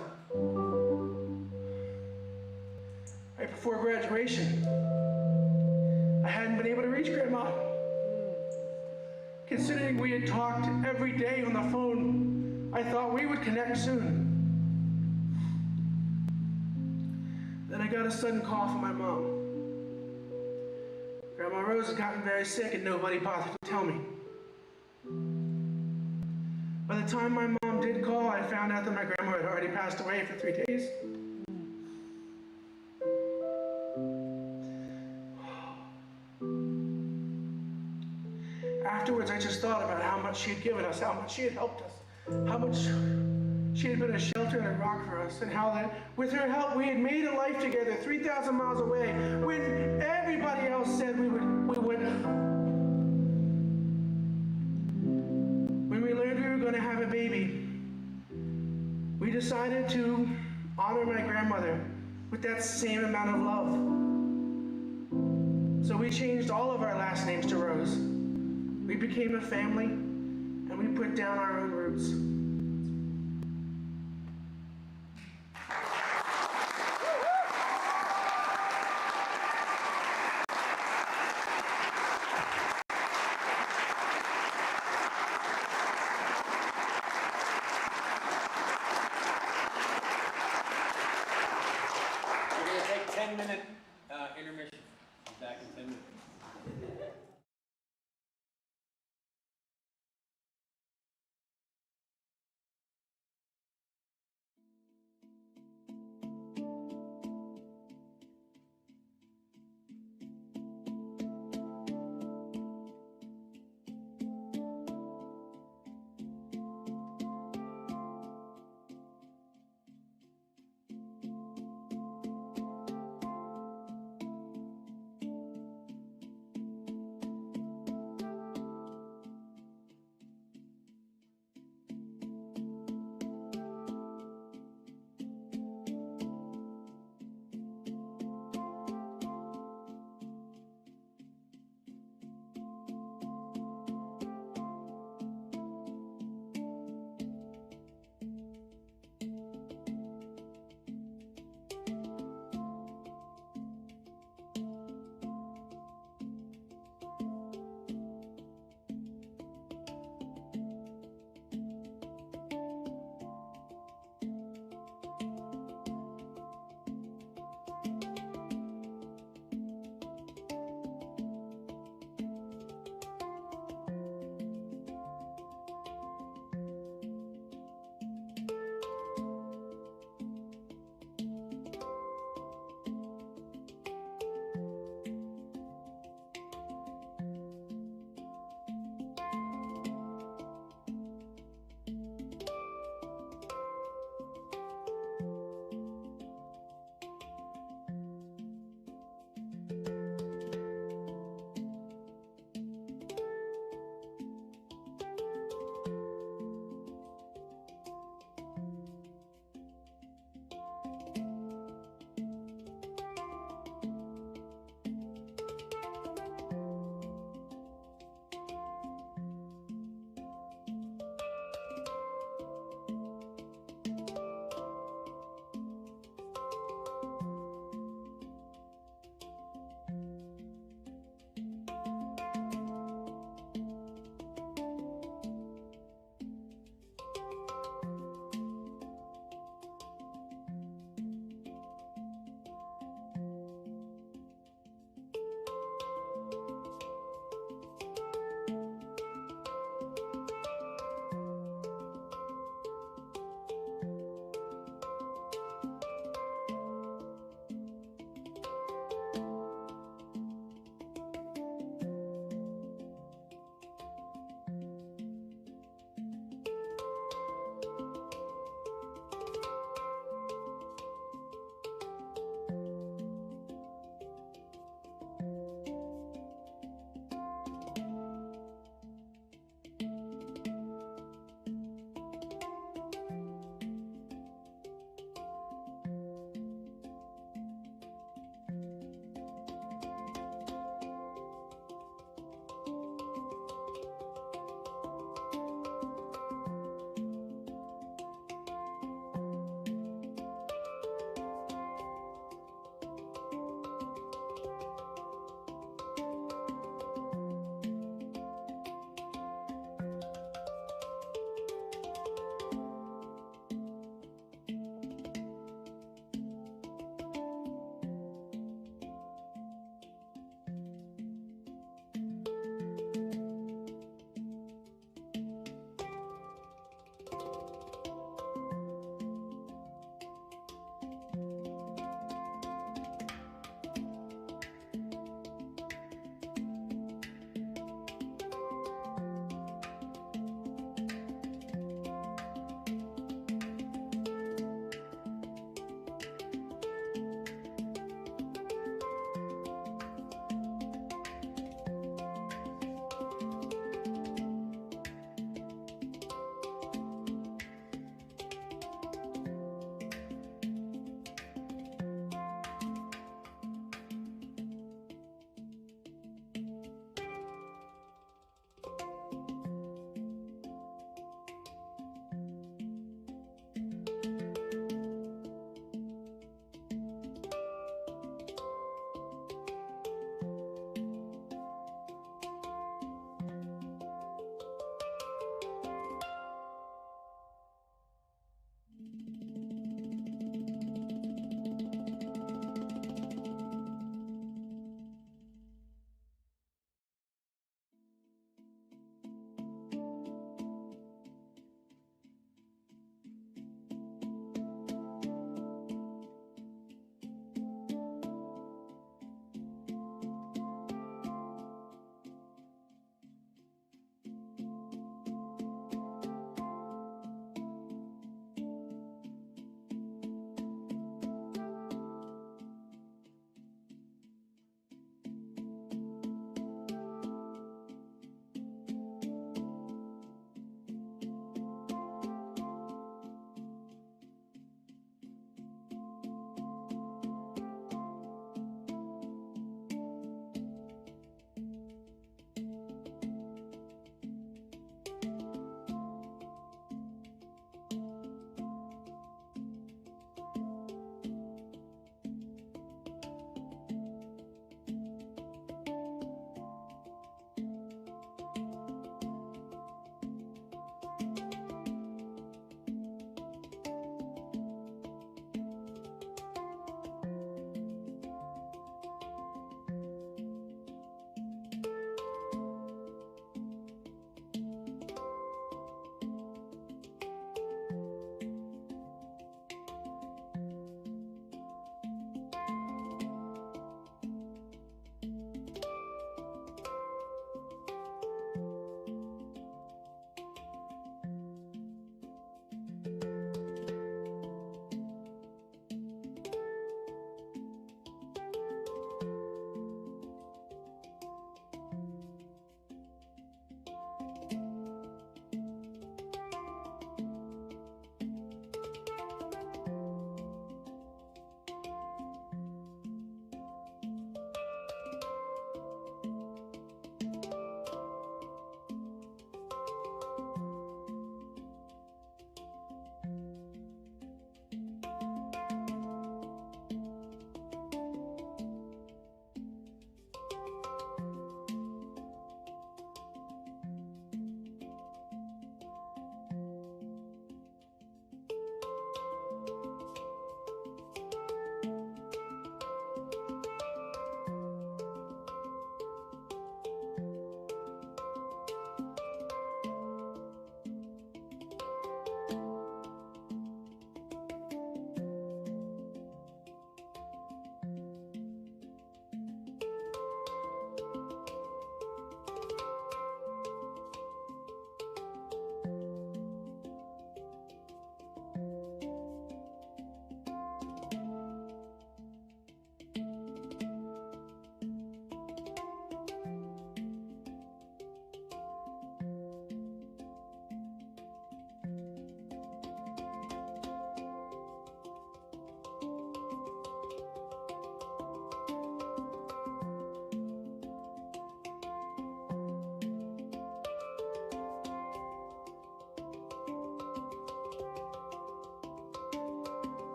Right before graduation, I hadn't been able to reach Grandma. Considering we had talked every day on the phone, I thought we would connect soon. Then I got a sudden call from my mom. Grandma Rose had gotten very sick and nobody bothered to tell me. By the time my mom did call, I found out that my grandma had already passed away for 3 days. Afterwards, I just thought about how much she had given us, how much she had helped us, how much she had been a shelter and a rock for us, and how that with her help we had made a life together 3,000 miles away when everybody else said we wouldn't. When we learned we were going to have a baby, we decided to honor my grandmother with that same amount of love. So we changed all of our last names to Rose. We became a family, and we put down our own roots.
We're going to take a 10-minute intermission. Back in 10 minutes.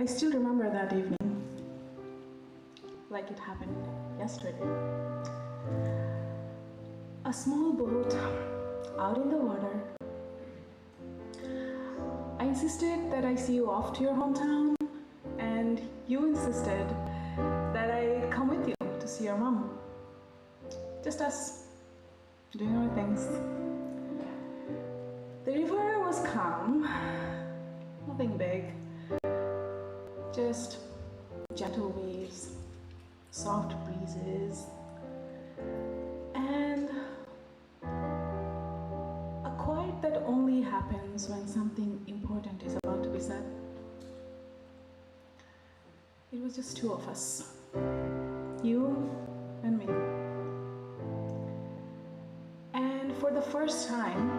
I still remember that evening, like it happened yesterday. A small boat out in the water. I insisted that I see you off to your hometown, and you insisted that I come with you to see your mom. Just us, doing our things. The river was calm, nothing big, just gentle waves, soft breezes, and a quiet that only happens when something important is about to be said. It was just two of us, you and me. And for the first time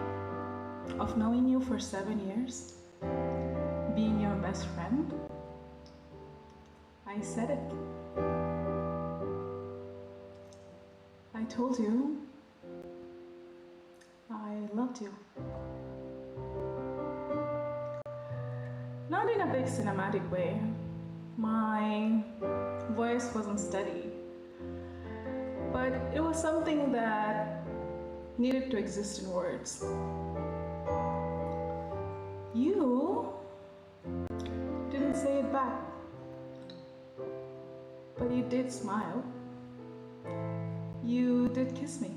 of knowing you for 7 years, being your best friend, I said it. I told you I loved you. Not in a big cinematic way. My voice wasn't steady, but it was something that needed to exist in words. You didn't say it back, but you did smile. You did kiss me.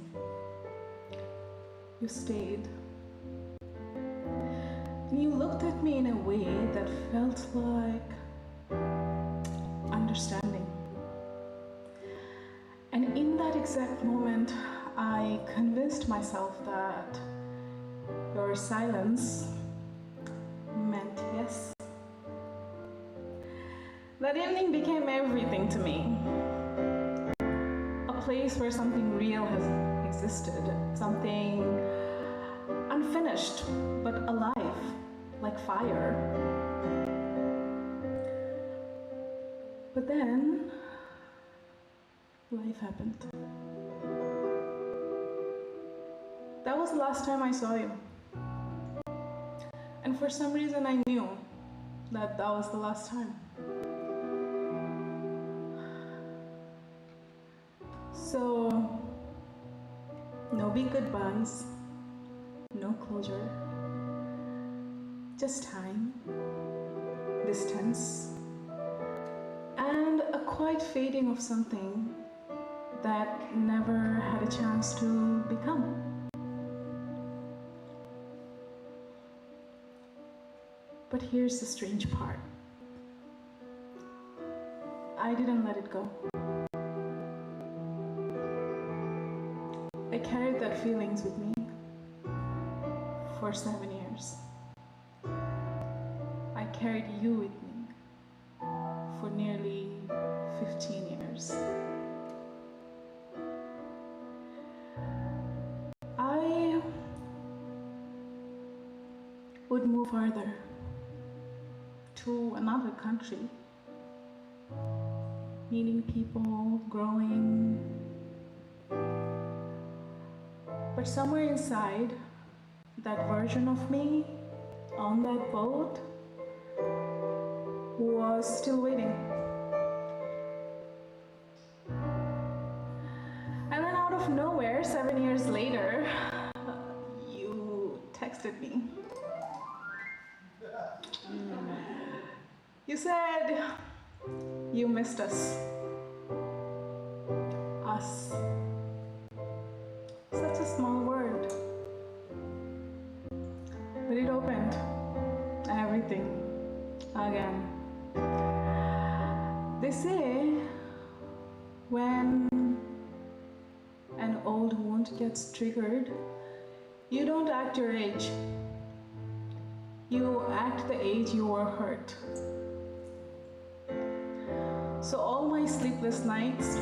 You stayed. And you looked at me in a way that felt like understanding. And in that exact moment, I convinced myself that your silence meant yes. That evening became everything to me. A place where something real has existed, something unfinished but alive, like fire. But then, life happened. That was the last time I saw you. And for some reason I knew that that was the last time. So, no big goodbyes, no closure, just time, distance, and a quiet fading of something that never had a chance to become. But here's the strange part. I didn't let it go. I carried that feelings with me for 7 years. I carried you with me for nearly 15 years. I would move farther to another country, meeting people, growing. But somewhere inside, that version of me on that boat was still waiting. And then out of nowhere, 7 years later, you texted me. You said you missed us. Us. Such a small word. But it opened everything again. They say when an old wound gets triggered, you don't act your age. You act the age you were hurt. So all my sleepless nights,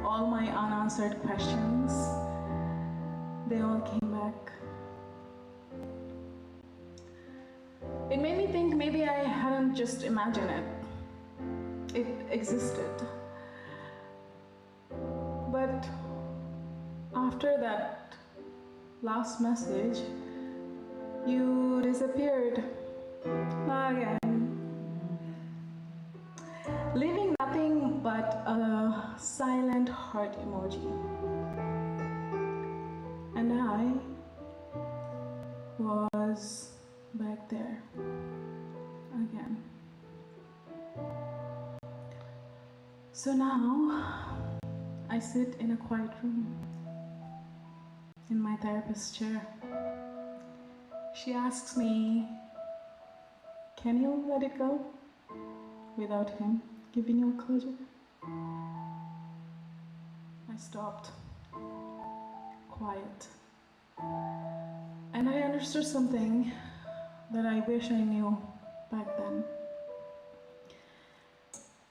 all my unanswered questions, they all came back. It made me think maybe I hadn't just imagined it. It existed. But after that last message, you disappeared again.
leaving nothing but a silent heart emoji. And I was back there again. So now I sit in a quiet room in my therapist's chair. She asks me, can you let it go without him giving you closure? I stopped, quiet, and I understood something that I wish I knew back then.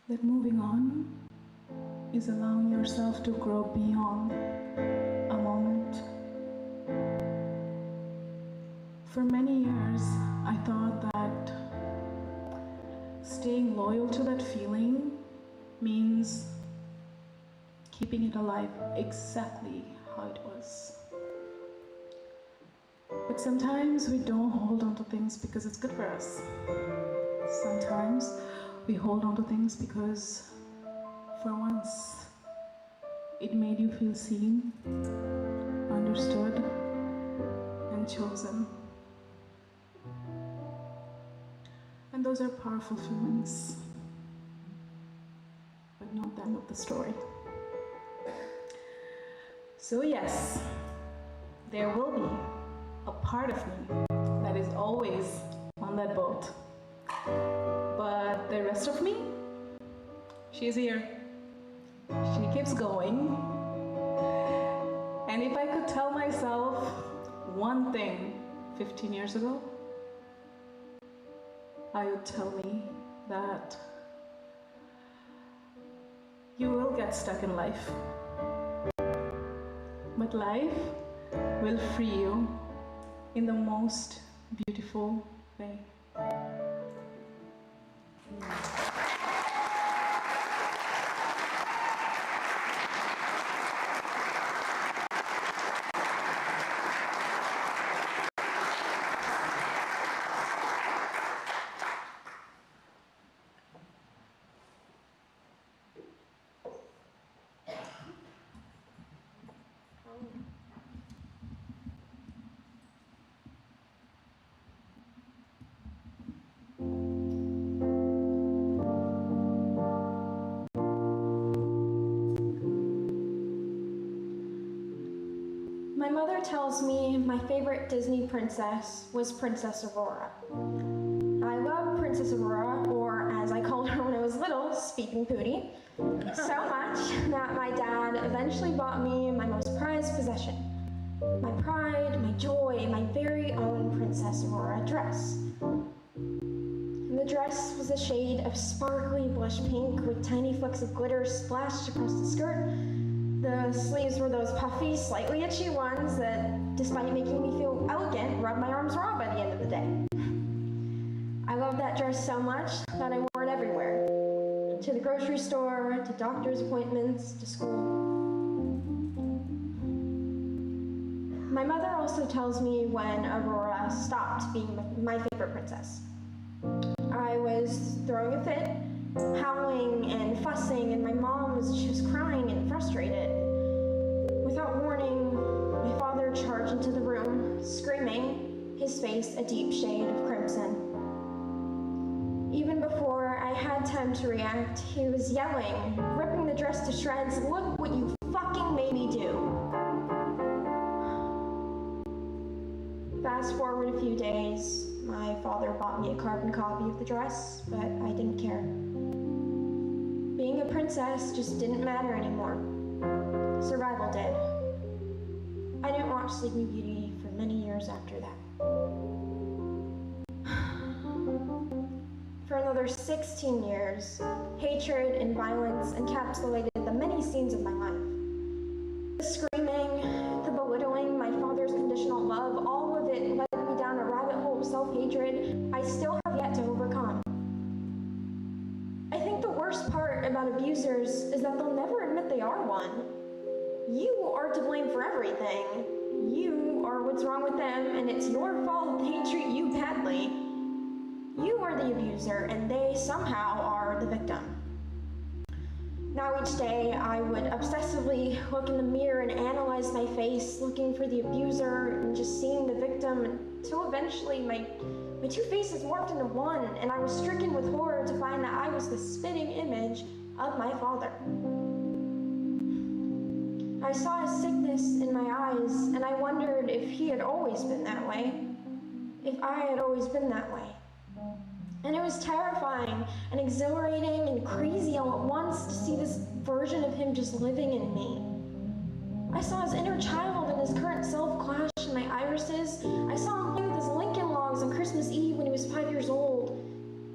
That moving on is allowing yourself to grow beyond a moment. For many years, I thought that staying loyal to that feeling means keeping it alive exactly how it was. But sometimes we don't hold on to things because it's good for us. Sometimes we hold on to things because for once it made you feel seen, understood, and chosen. And those are powerful feelings, but not the end of the story. So yes, there will be a part of me that is always on that boat. But the rest of me, she's here. She keeps going. And if I could tell myself one thing 15 years ago, I would tell me that you will get stuck in life. But life will free you in the most beautiful way.
My mother tells me my favorite Disney princess was Princess Aurora. I love Princess Aurora, or as I called her when I was little, Speaking Pootie, so much that my dad eventually bought me my most prized possession. My pride, my joy, my very own Princess Aurora dress. And the dress was a shade of sparkly blush pink with tiny flecks of glitter splashed across the skirt. The sleeves were those puffy, slightly itchy ones that, despite making me feel elegant, rubbed my arms raw by the end of the day. I loved that dress so much that I wore it everywhere. To the grocery store, to doctor's appointments, to school. My mother also tells me when Aurora stopped being my favorite princess. I was throwing a fit, howling and fussing, and my mom was crying and frustrated. Without warning, my father charged into the room, screaming, his face a deep shade of crimson. Even before I had time to react, he was yelling, ripping the dress to shreds, "Look what you fucking made me do!" Fast forward a few days, my father bought me a carbon copy of the dress, but I didn't care. Being a princess just didn't matter anymore. Survival did. I didn't watch Sleeping Beauty for many years after that. For another 16 years, hatred and violence encapsulated the many scenes of my life. The screaming, the belittling, my father's conditional love, all of it led me down a rabbit hole of self-hatred I still have yet to overcome. I think the worst part about abusers is that they'll never admit they are one. You are to blame for everything. You are what's wrong with them, and it's your fault they treat you badly. You are the abuser, and they somehow are the victim. Now each day I would obsessively look in the mirror and analyze my face, looking for the abuser and just seeing the victim, until eventually my two faces morphed into one, and I was stricken with horror to find that I was the spitting image of my father. I saw his sickness in my eyes, and I wondered if he had always been that way, if I had always been that way. And it was terrifying and exhilarating and crazy all at once to see this version of him just living in me. I saw his inner child and his current self clash in my irises. I saw him play with his Lincoln logs on Christmas Eve when he was 5 years old.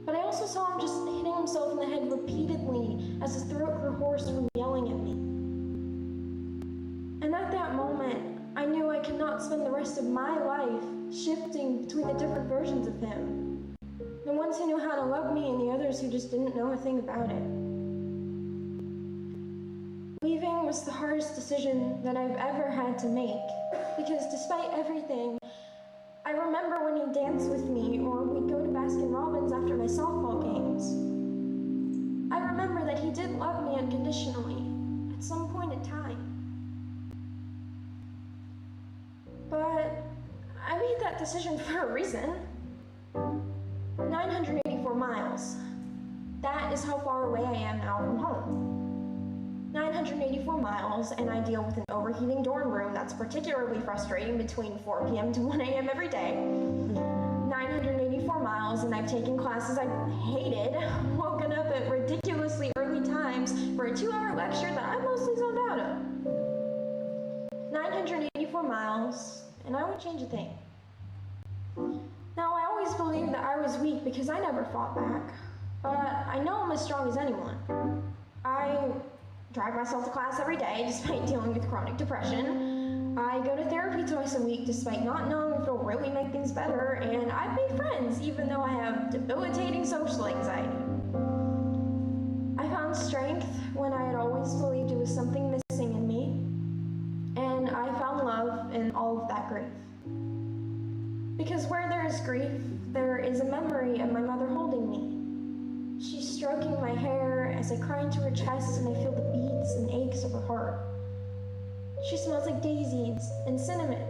But I also saw him just hitting himself in the head repeatedly as his throat grew hoarse from yelling at me. And at that moment, I knew I could not spend the rest of my life shifting between the different versions of him. The ones who knew how to love me and the others who just didn't know a thing about it. Leaving was the hardest decision that I've ever had to make, because despite everything, I remember when he'd dance with me or we'd go to Baskin-Robbins after my softball games. I remember that he did love me unconditionally at some point in time. But I made that decision for a reason. 984 miles. That is how far away I am now from home. 984 miles, and I deal with an overheating dorm room that's particularly frustrating between 4 p.m. to 1 a.m. every day. 984 miles, and I've taken classes I hated, woken up at ridiculously early times for a 2-hour lecture that I mostly zoned out of. 984 miles, and I won't change a thing. Now, I always believed that I was weak because I never fought back, but I know I'm as strong as anyone. I drive myself to class every day despite dealing with chronic depression. I go to therapy twice a week despite not knowing if it'll really make things better, and I've made friends even though I have debilitating social anxiety. I found strength when I had always believed it was something missing in me, and I found love in all of that grief. Because where there is grief, there is a memory of my mother holding me. She's stroking my hair as I cry into her chest and I feel the beats and aches of her heart. She smells like daisies and cinnamon,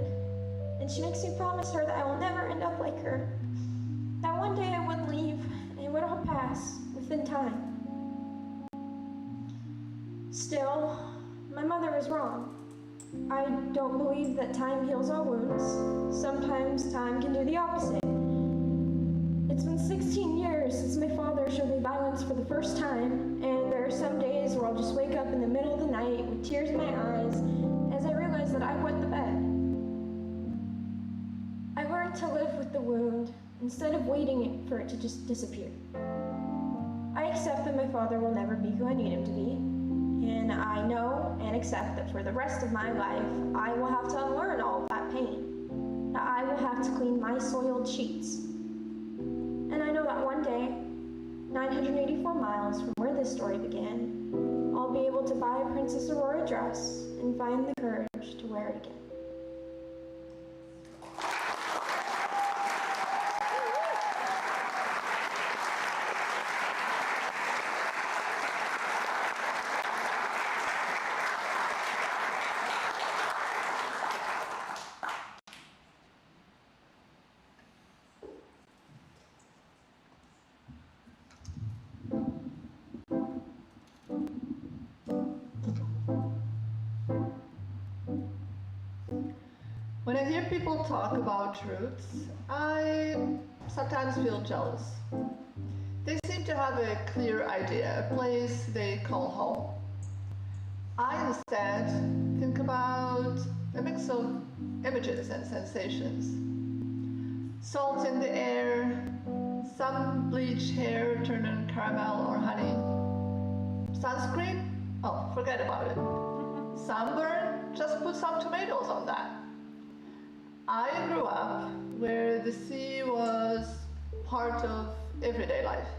and she makes me promise her that I will never end up like her. That one day I would leave and it would all pass within time. Still, my mother was wrong. I don't believe that time heals all wounds. Sometimes time can do the opposite. It's been 16 years since my father showed me violence for the first time, and there are some days where I'll just wake up in the middle of the night with tears in my eyes as I realize that I wet the bed. I learned to live with the wound instead of waiting for it to just disappear. I accept that my father will never be who I need him to be. And I know and accept that for the rest of my life, I will have to unlearn all of that pain. That I will have to clean my soiled sheets. And I know that one day, 984 miles from where this story began, I'll be able to buy a Princess Aurora dress and find the courage to wear it again.
When I hear people talk about roots, I sometimes feel jealous. They seem to have a clear idea, a place they call home. I instead think about a mix of images and sensations. Salt in the air, some bleached hair turned in caramel or honey. Sunscreen? Oh, forget about it. Sunburn? Just put some tomatoes on that. I grew up where the sea was part of everyday life.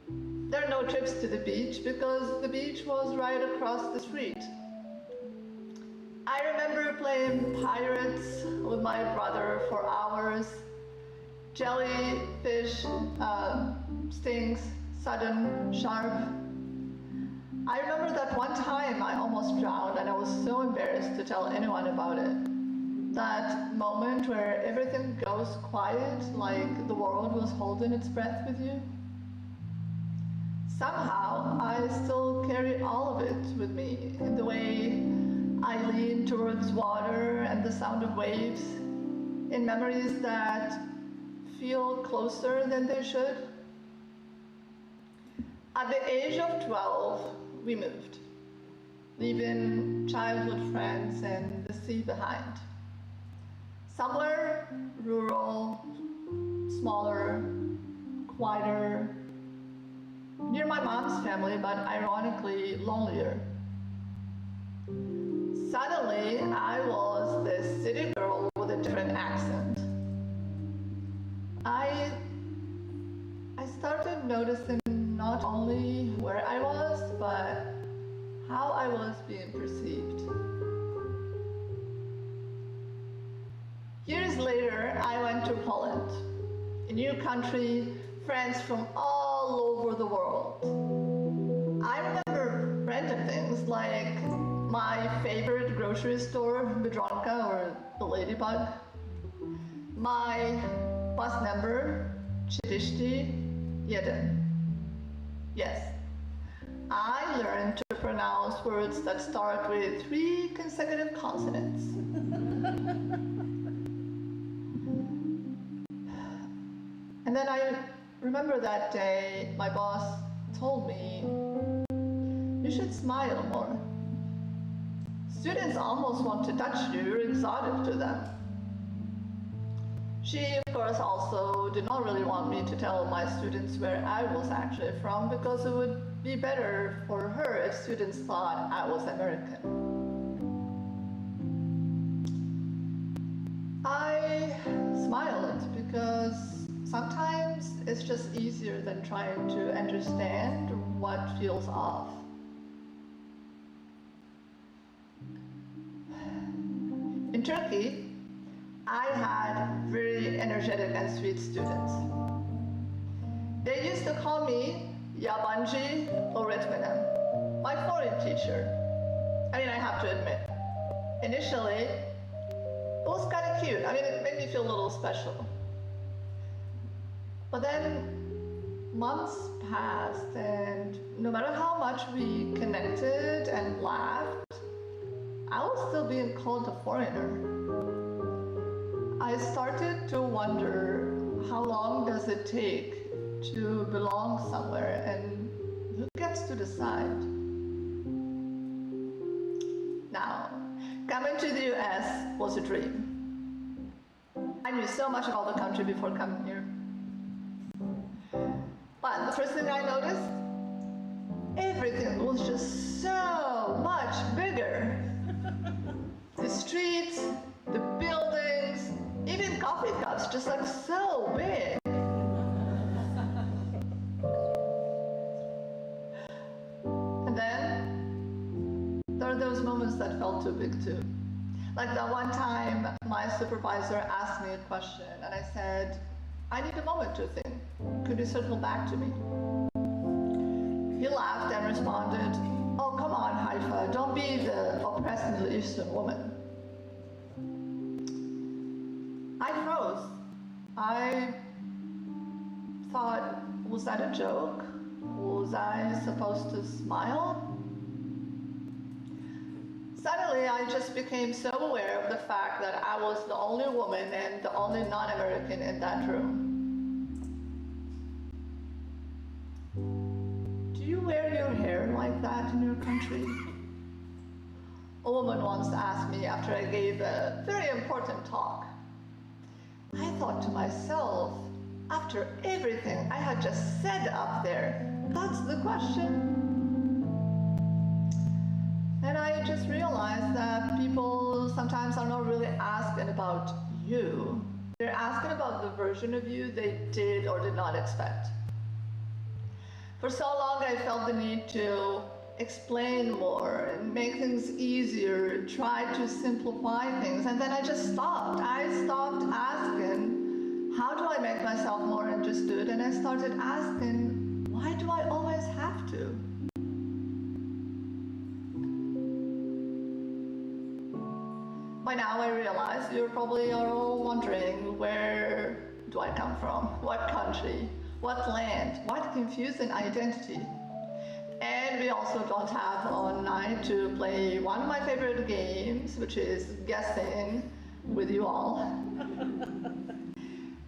There are no trips to the beach because the beach was right across the street. I remember playing pirates with my brother for hours. Jellyfish stings, sudden, sharp. I remember that one time I almost drowned and I was so embarrassed to tell anyone about it. That moment where everything goes quiet, like the world was holding its breath with you. Somehow, I still carry all of it with me in the way I lean towards water and the sound of waves, in memories that feel closer than they should. At the age of 12, we moved, leaving childhood friends and the sea behind. Somewhere rural, smaller, quieter, near my mom's family, but ironically lonelier. Suddenly, I was this city girl with a different accent. I started noticing not only where I was, but how I was being perceived. Years later, I went to Poland, a new country, friends from all over the world. I remember random things like my favorite grocery store, Biedronka or the Ladybug, my bus number, 31. Yes, I learned to pronounce words that start with 3 consecutive consonants. And then I remember that day my boss told me, you should smile more. Students almost want to touch you, you're exotic to them. She, of course, also did not really want me to tell my students where I was actually from because it would be better for her if students thought I was American. I smiled because sometimes it's just easier than trying to understand what feels off. In Turkey, I had very energetic and sweet students. They used to call me Yabancı öğretmenim, my foreign teacher. I mean, I have to admit, initially, it was kind of cute. I mean, it made me feel a little special. But then months passed, and no matter how much we connected and laughed, I was still being called a foreigner. I started to wonder, how long does it take to belong somewhere, and who gets to decide? Now, coming to the US was a dream. I knew so much about the country before coming here. But the first thing I noticed, everything was just so much bigger. The streets, the buildings, even coffee cups, just like so big. And then there are those moments that felt too big too. Like that one time my supervisor asked me a question and I said, I need a moment to think. Could you circle back to me? He laughed and responded, oh, come on, Haifa, don't be the oppressed Middle Eastern woman. I froze. I thought, was that a joke? Was I supposed to smile? Suddenly, I just became so aware of the fact that I was the only woman and the only non-American in that room. Do you wear your hair like that in your country? A woman once asked me after I gave a very important talk. I thought to myself, after everything I had just said up there, that's the question. And I just realized that people sometimes are not really asking about you. They're asking about the version of you they did or did not expect. For so long, I felt the need to explain more and make things easier, try to simplify things, and then I just stopped. I stopped asking, how do I make myself more understood? And I started asking, why do I always have to? I realize you probably are all wondering, where do I come from? What country? What land? What confusing identity? And we also don't have all night to play one of my favorite games, which is guessing with you all. And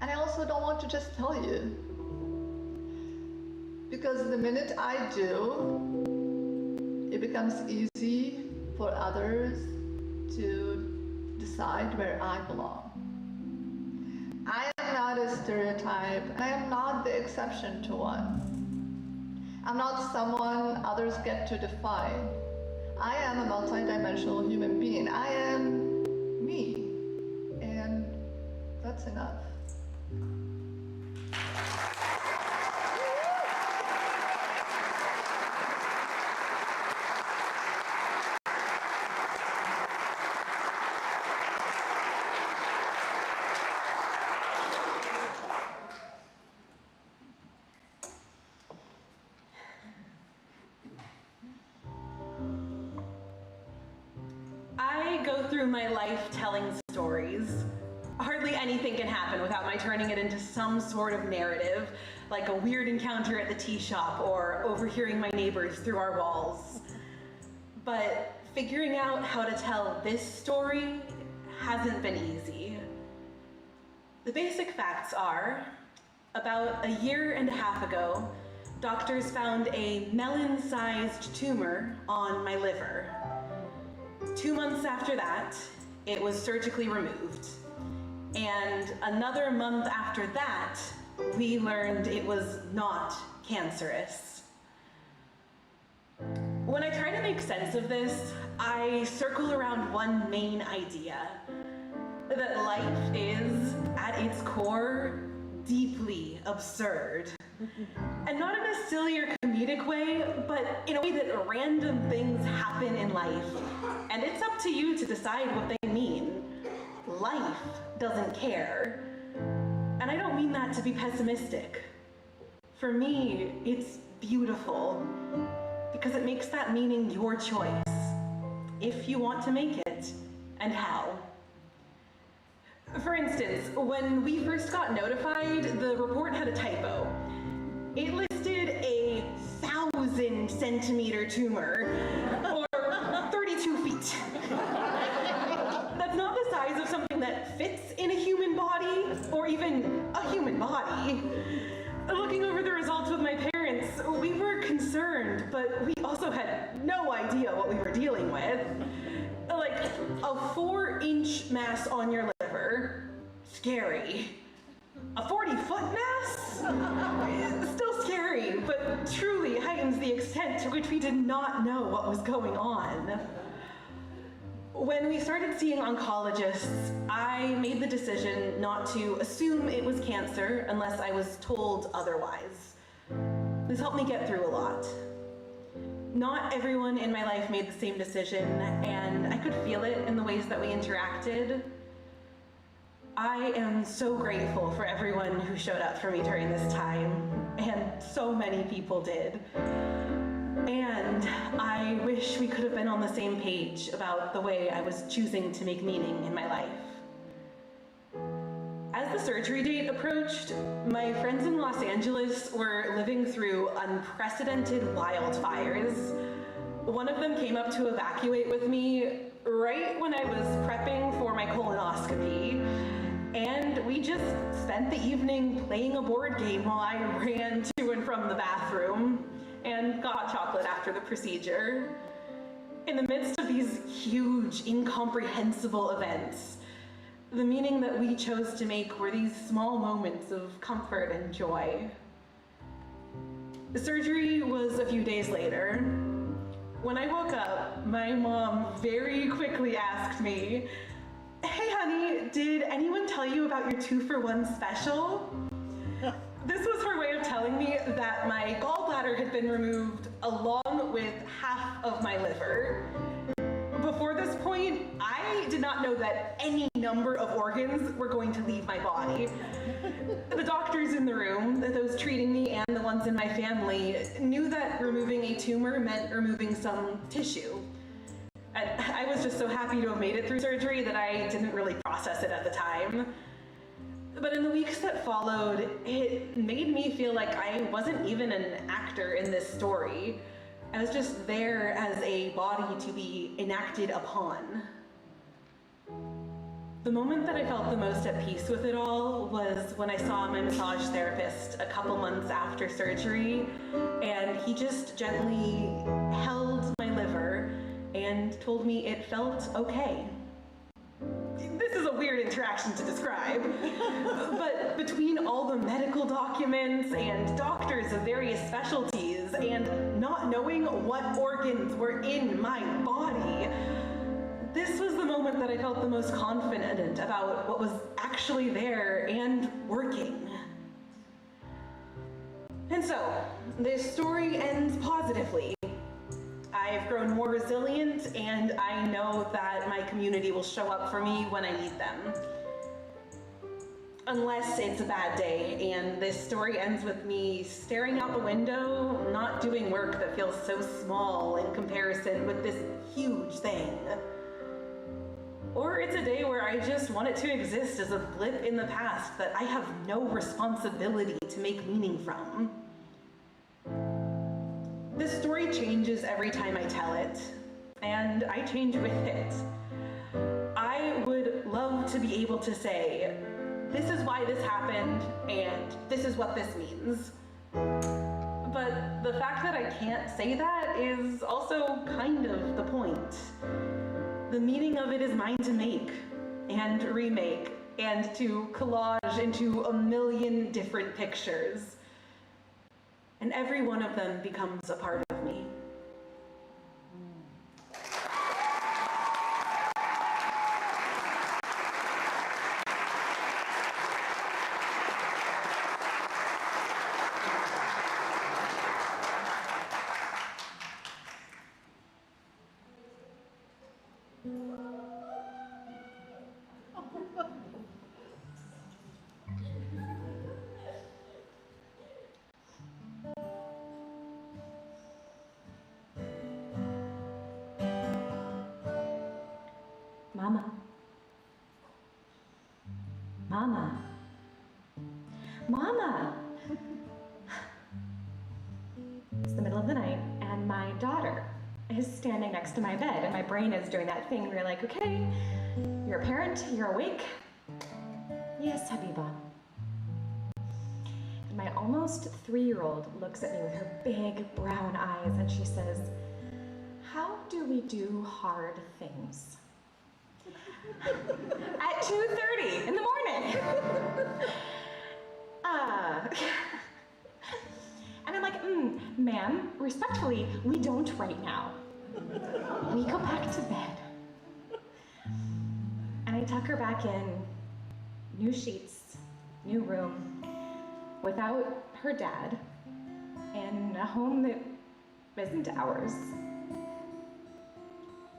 I also don't want to just tell you, because the minute I do, it becomes easy for others to decide where I belong. I am not a stereotype, and I am not the exception to one. I'm not someone others get to define. I am a multidimensional human being. I am me, and that's enough.
I go through my life telling stories. Hardly anything can happen without my turning it into some sort of narrative, like a weird encounter at the tea shop or overhearing my neighbors through our walls. But figuring out how to tell this story hasn't been easy. The basic facts are, about a year and a half ago, doctors found a melon-sized tumor on my liver. 2 months after that, it was surgically removed. And another month after that, we learned it was not cancerous. When I try to make sense of this, I circle around one main idea, that life is, at its core, deeply absurd. And not in a silly or comedic way, but in a way that random things happen in life. And it's up to you to decide what they mean. Life doesn't care. And I don't mean that to be pessimistic. For me, it's beautiful, because it makes that meaning your choice, if you want to make it, and how. For instance, when we first got notified, the report had a typo. It listed a 1,000-centimeter tumor, or 32 feet. That's not the size of something that fits in a human body, or even a human body. Looking over the results with my parents, we were concerned, but we also had no idea what we were dealing with. Like, a 4-inch mass on your liver, scary. A 40-foot mass? Still scary, but truly heightens the extent to which we did not know what was going on. When we started seeing oncologists, I made the decision not to assume it was cancer unless I was told otherwise. This helped me get through a lot. Not everyone in my life made the same decision, and I could feel it in the ways that we interacted. I am so grateful for everyone who showed up for me during this time, and so many people did. And I wish we could have been on the same page about the way I was choosing to make meaning in my life. As the surgery date approached, my friends in Los Angeles were living through unprecedented wildfires. One of them came up to evacuate with me right when I was prepping for my colonoscopy. And we just spent the evening playing a board game while I ran to and from the bathroom and got hot chocolate after the procedure. In the midst of these huge, incomprehensible events, the meaning that we chose to make were these small moments of comfort and joy. The surgery was a few days later. When I woke up, my mom very quickly asked me, "Hey honey, did anyone tell you about your 2-for-1 special?" This was her way of telling me that my gallbladder had been removed along with half of my liver. Before this point, I did not know that any number of organs were going to leave my body. The doctors in the room, those treating me and the ones in my family, knew that removing a tumor meant removing some tissue. And I was just so happy to have made it through surgery that I didn't really process it at the time. But in the weeks that followed, it made me feel like I wasn't even an actor in this story. I was just there as a body to be enacted upon. The moment that I felt the most at peace with it all was when I saw my massage therapist a couple months after surgery, and he just gently held my liver and told me it felt okay. This is a weird interaction to describe, but between all the medical documents and doctors of various specialties and not knowing what organs were in my body, this was the moment that I felt the most confident about what was actually there and working. And so, this story ends positively. I've grown more resilient, and I know that my community will show up for me when I need them. Unless it's a bad day, and this story ends with me staring out the window, not doing work that feels so small in comparison with this huge thing. Or it's a day where I just want it to exist as a blip in the past that I have no responsibility to make meaning from. This story changes every time I tell it, and I change with it. I would love to be able to say, this is why this happened, and this is what this means. But the fact that I can't say that is also kind of the point. The meaning of it is mine to make and remake and to collage into a million different pictures. And every one of them becomes a part of me.
Mama. Mama. Mama! It's the middle of the night, and my daughter is standing next to my bed, and my brain is doing that thing where you're like, okay, you're a parent, you're awake. Yes, Habiba. And my almost 3-year-old looks at me with her big brown eyes, and she says, how do we do hard things? At 2:30 in the morning. And I'm like, ma'am, respectfully, we don't right now. We go back to bed. And I tuck her back in, new sheets, new room, without her dad, in a home that isn't ours.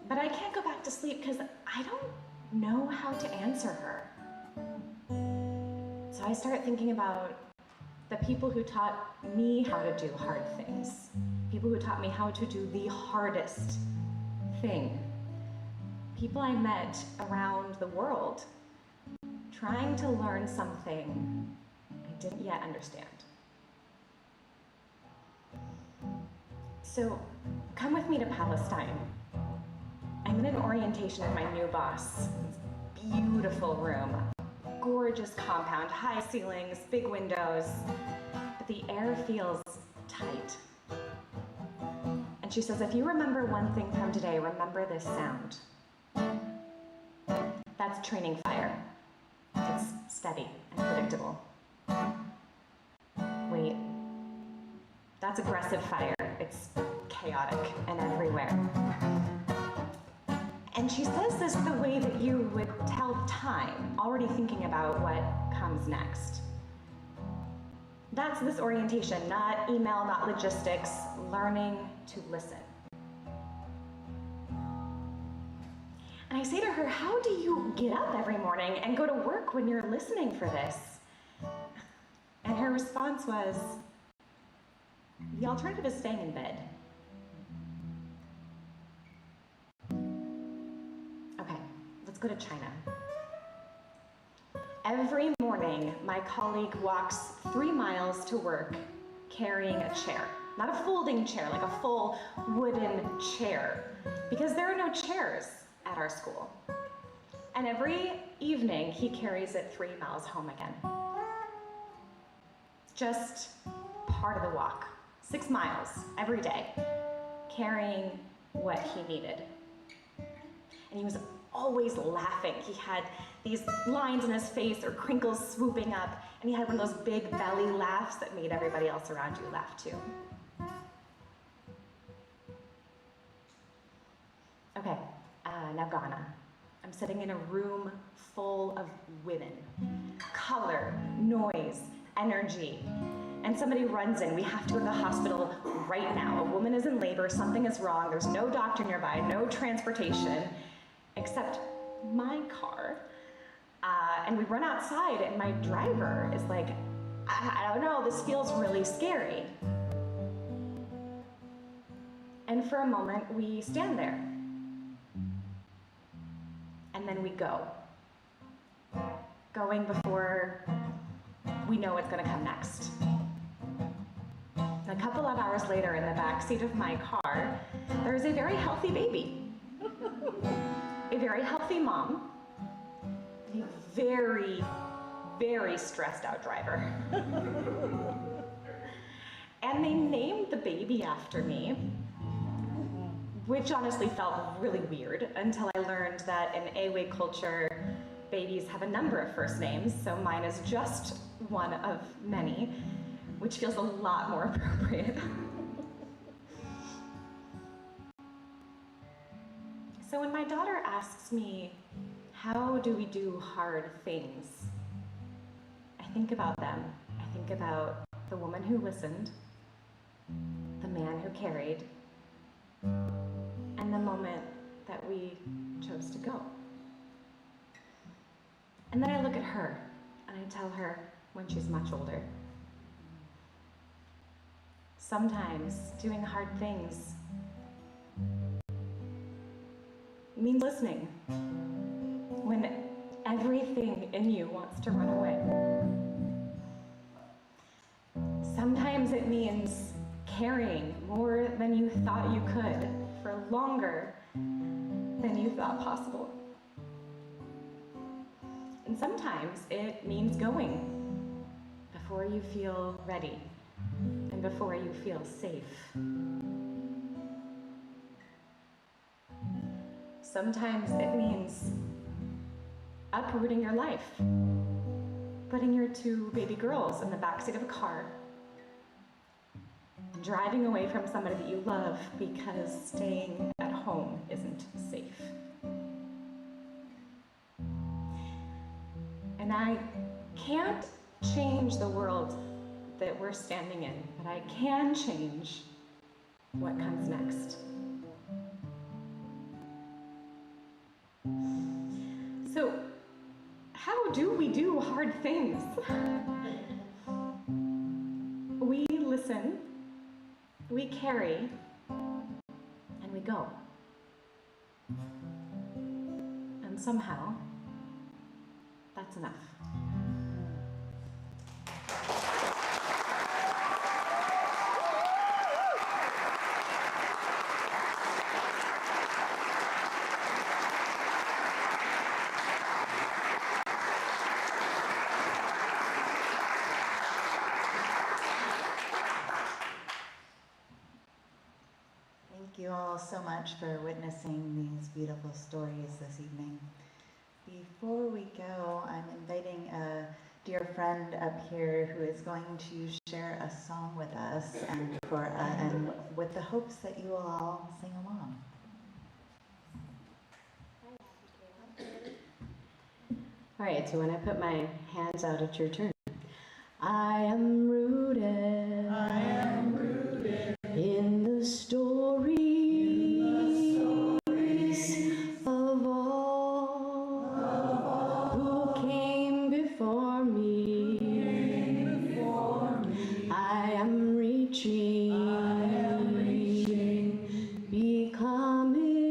But I can't go back to sleep because I don't know how to answer her. So I start thinking about the people who taught me how to do hard things. People who taught me how to do the hardest thing. People I met around the world trying to learn something I didn't yet understand. So come with me to Palestine. I'm in an orientation with my new boss. Beautiful room, gorgeous compound, high ceilings, big windows, but the air feels tight. And she says, if you remember one thing from today, remember this sound. That's training fire. It's steady and predictable. Wait, that's aggressive fire. It's chaotic and everywhere. And she says this the way that you would tell time, already thinking about what comes next. That's this orientation, not email, not logistics, learning to listen. And I say to her, how do you get up every morning and go to work when you're listening for this? And her response was, the alternative is staying in bed.
Let's go to China. Every morning, my colleague walks 3 miles to work carrying a chair. Not a folding chair, like a full wooden chair, because there are no chairs at our school. And every evening, he carries it 3 miles home again. Just part of the walk. 6 miles every day, carrying what he needed. And he was always laughing. He had these lines in his face or crinkles swooping up, and he had one of those big belly laughs that made everybody else around you laugh too. Okay, now Ghana. I'm sitting in a room full of women. Color, noise, energy. And somebody runs in. We have to go to the hospital right now. A woman is in labor, something is wrong, there's no doctor nearby, no transportation, except my car. And we run outside, and my driver is like, I don't know, this feels really scary. And for a moment, we stand there. And then we go. Going before we know what's gonna come next. And a couple of hours later, in the back seat of my car, there's a very healthy baby. A very healthy mom, a very, very stressed out driver. And they named the baby after me, which honestly felt really weird until I learned that in Ewe culture, babies have a number of first names, so mine is just one of many, which feels a lot more appropriate. So when my daughter asks me, how do we do hard things? I think about them. I think about the woman who listened, the man who carried, and the moment that we chose to go. And then I look at her and I tell her when she's much older. Sometimes doing hard things means listening when everything in you wants to run away. Sometimes it means carrying more than you thought you could for longer than you thought possible. And sometimes it means going before you feel ready and before you feel safe. Sometimes it means uprooting your life, putting your 2 baby girls in the backseat of a car, and driving away from somebody that you love because staying at home isn't safe. And I can't change the world that we're standing in, but I can change what comes next. So, how do we do hard things? We listen, we carry, and we go. And somehow, that's enough.
Thank you all so much for witnessing these beautiful stories this evening. Before we go, I'm inviting a dear friend up here who is going to share a song with us and with the hopes that you will all sing along.
All right, so when I put my hands out, it's your turn. I am rooted in the stories of all who came before me. I am reaching, becoming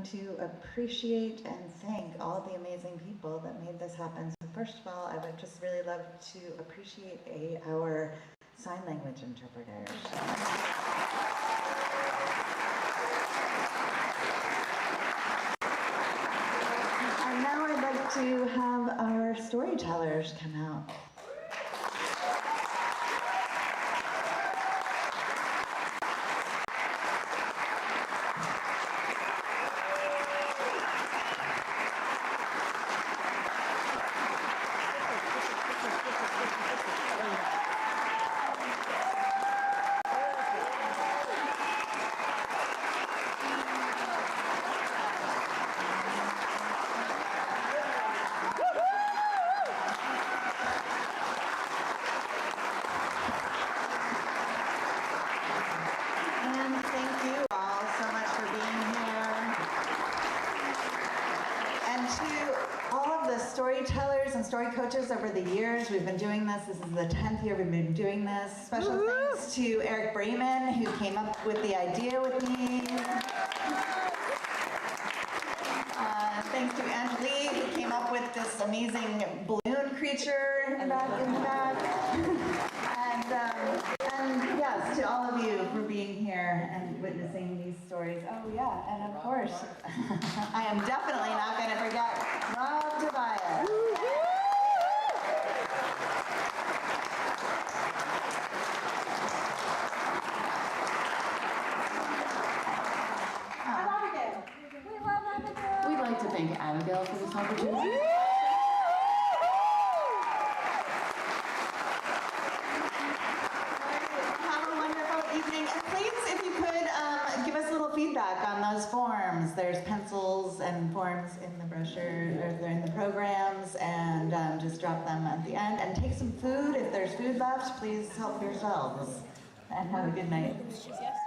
to appreciate and thank all the amazing people that made this happen. So first of all, I would just really love to appreciate our sign language interpreters. And now I'd like to have our storytellers come out. Storytellers and story coaches over the years. We've been doing this. This is the 10th year we've been doing this. Special thanks to Eric Brayman, who came up with the idea with me. Thanks to Angelique, who came up with this amazing balloon creature in the back. And yes, to all of you for being here and witnessing these stories. Oh yeah, and of course, I am definitely not going to forget Rob Tobias.
We'd like to thank Abigail for this opportunity.
Evening. And please, if you could, give us a little feedback on those forms. There's pencils and forms in the brochure, or they're in the programs, and just drop them at the end. And take some food. If there's food left, please help yourselves. And have a good night.
Yes.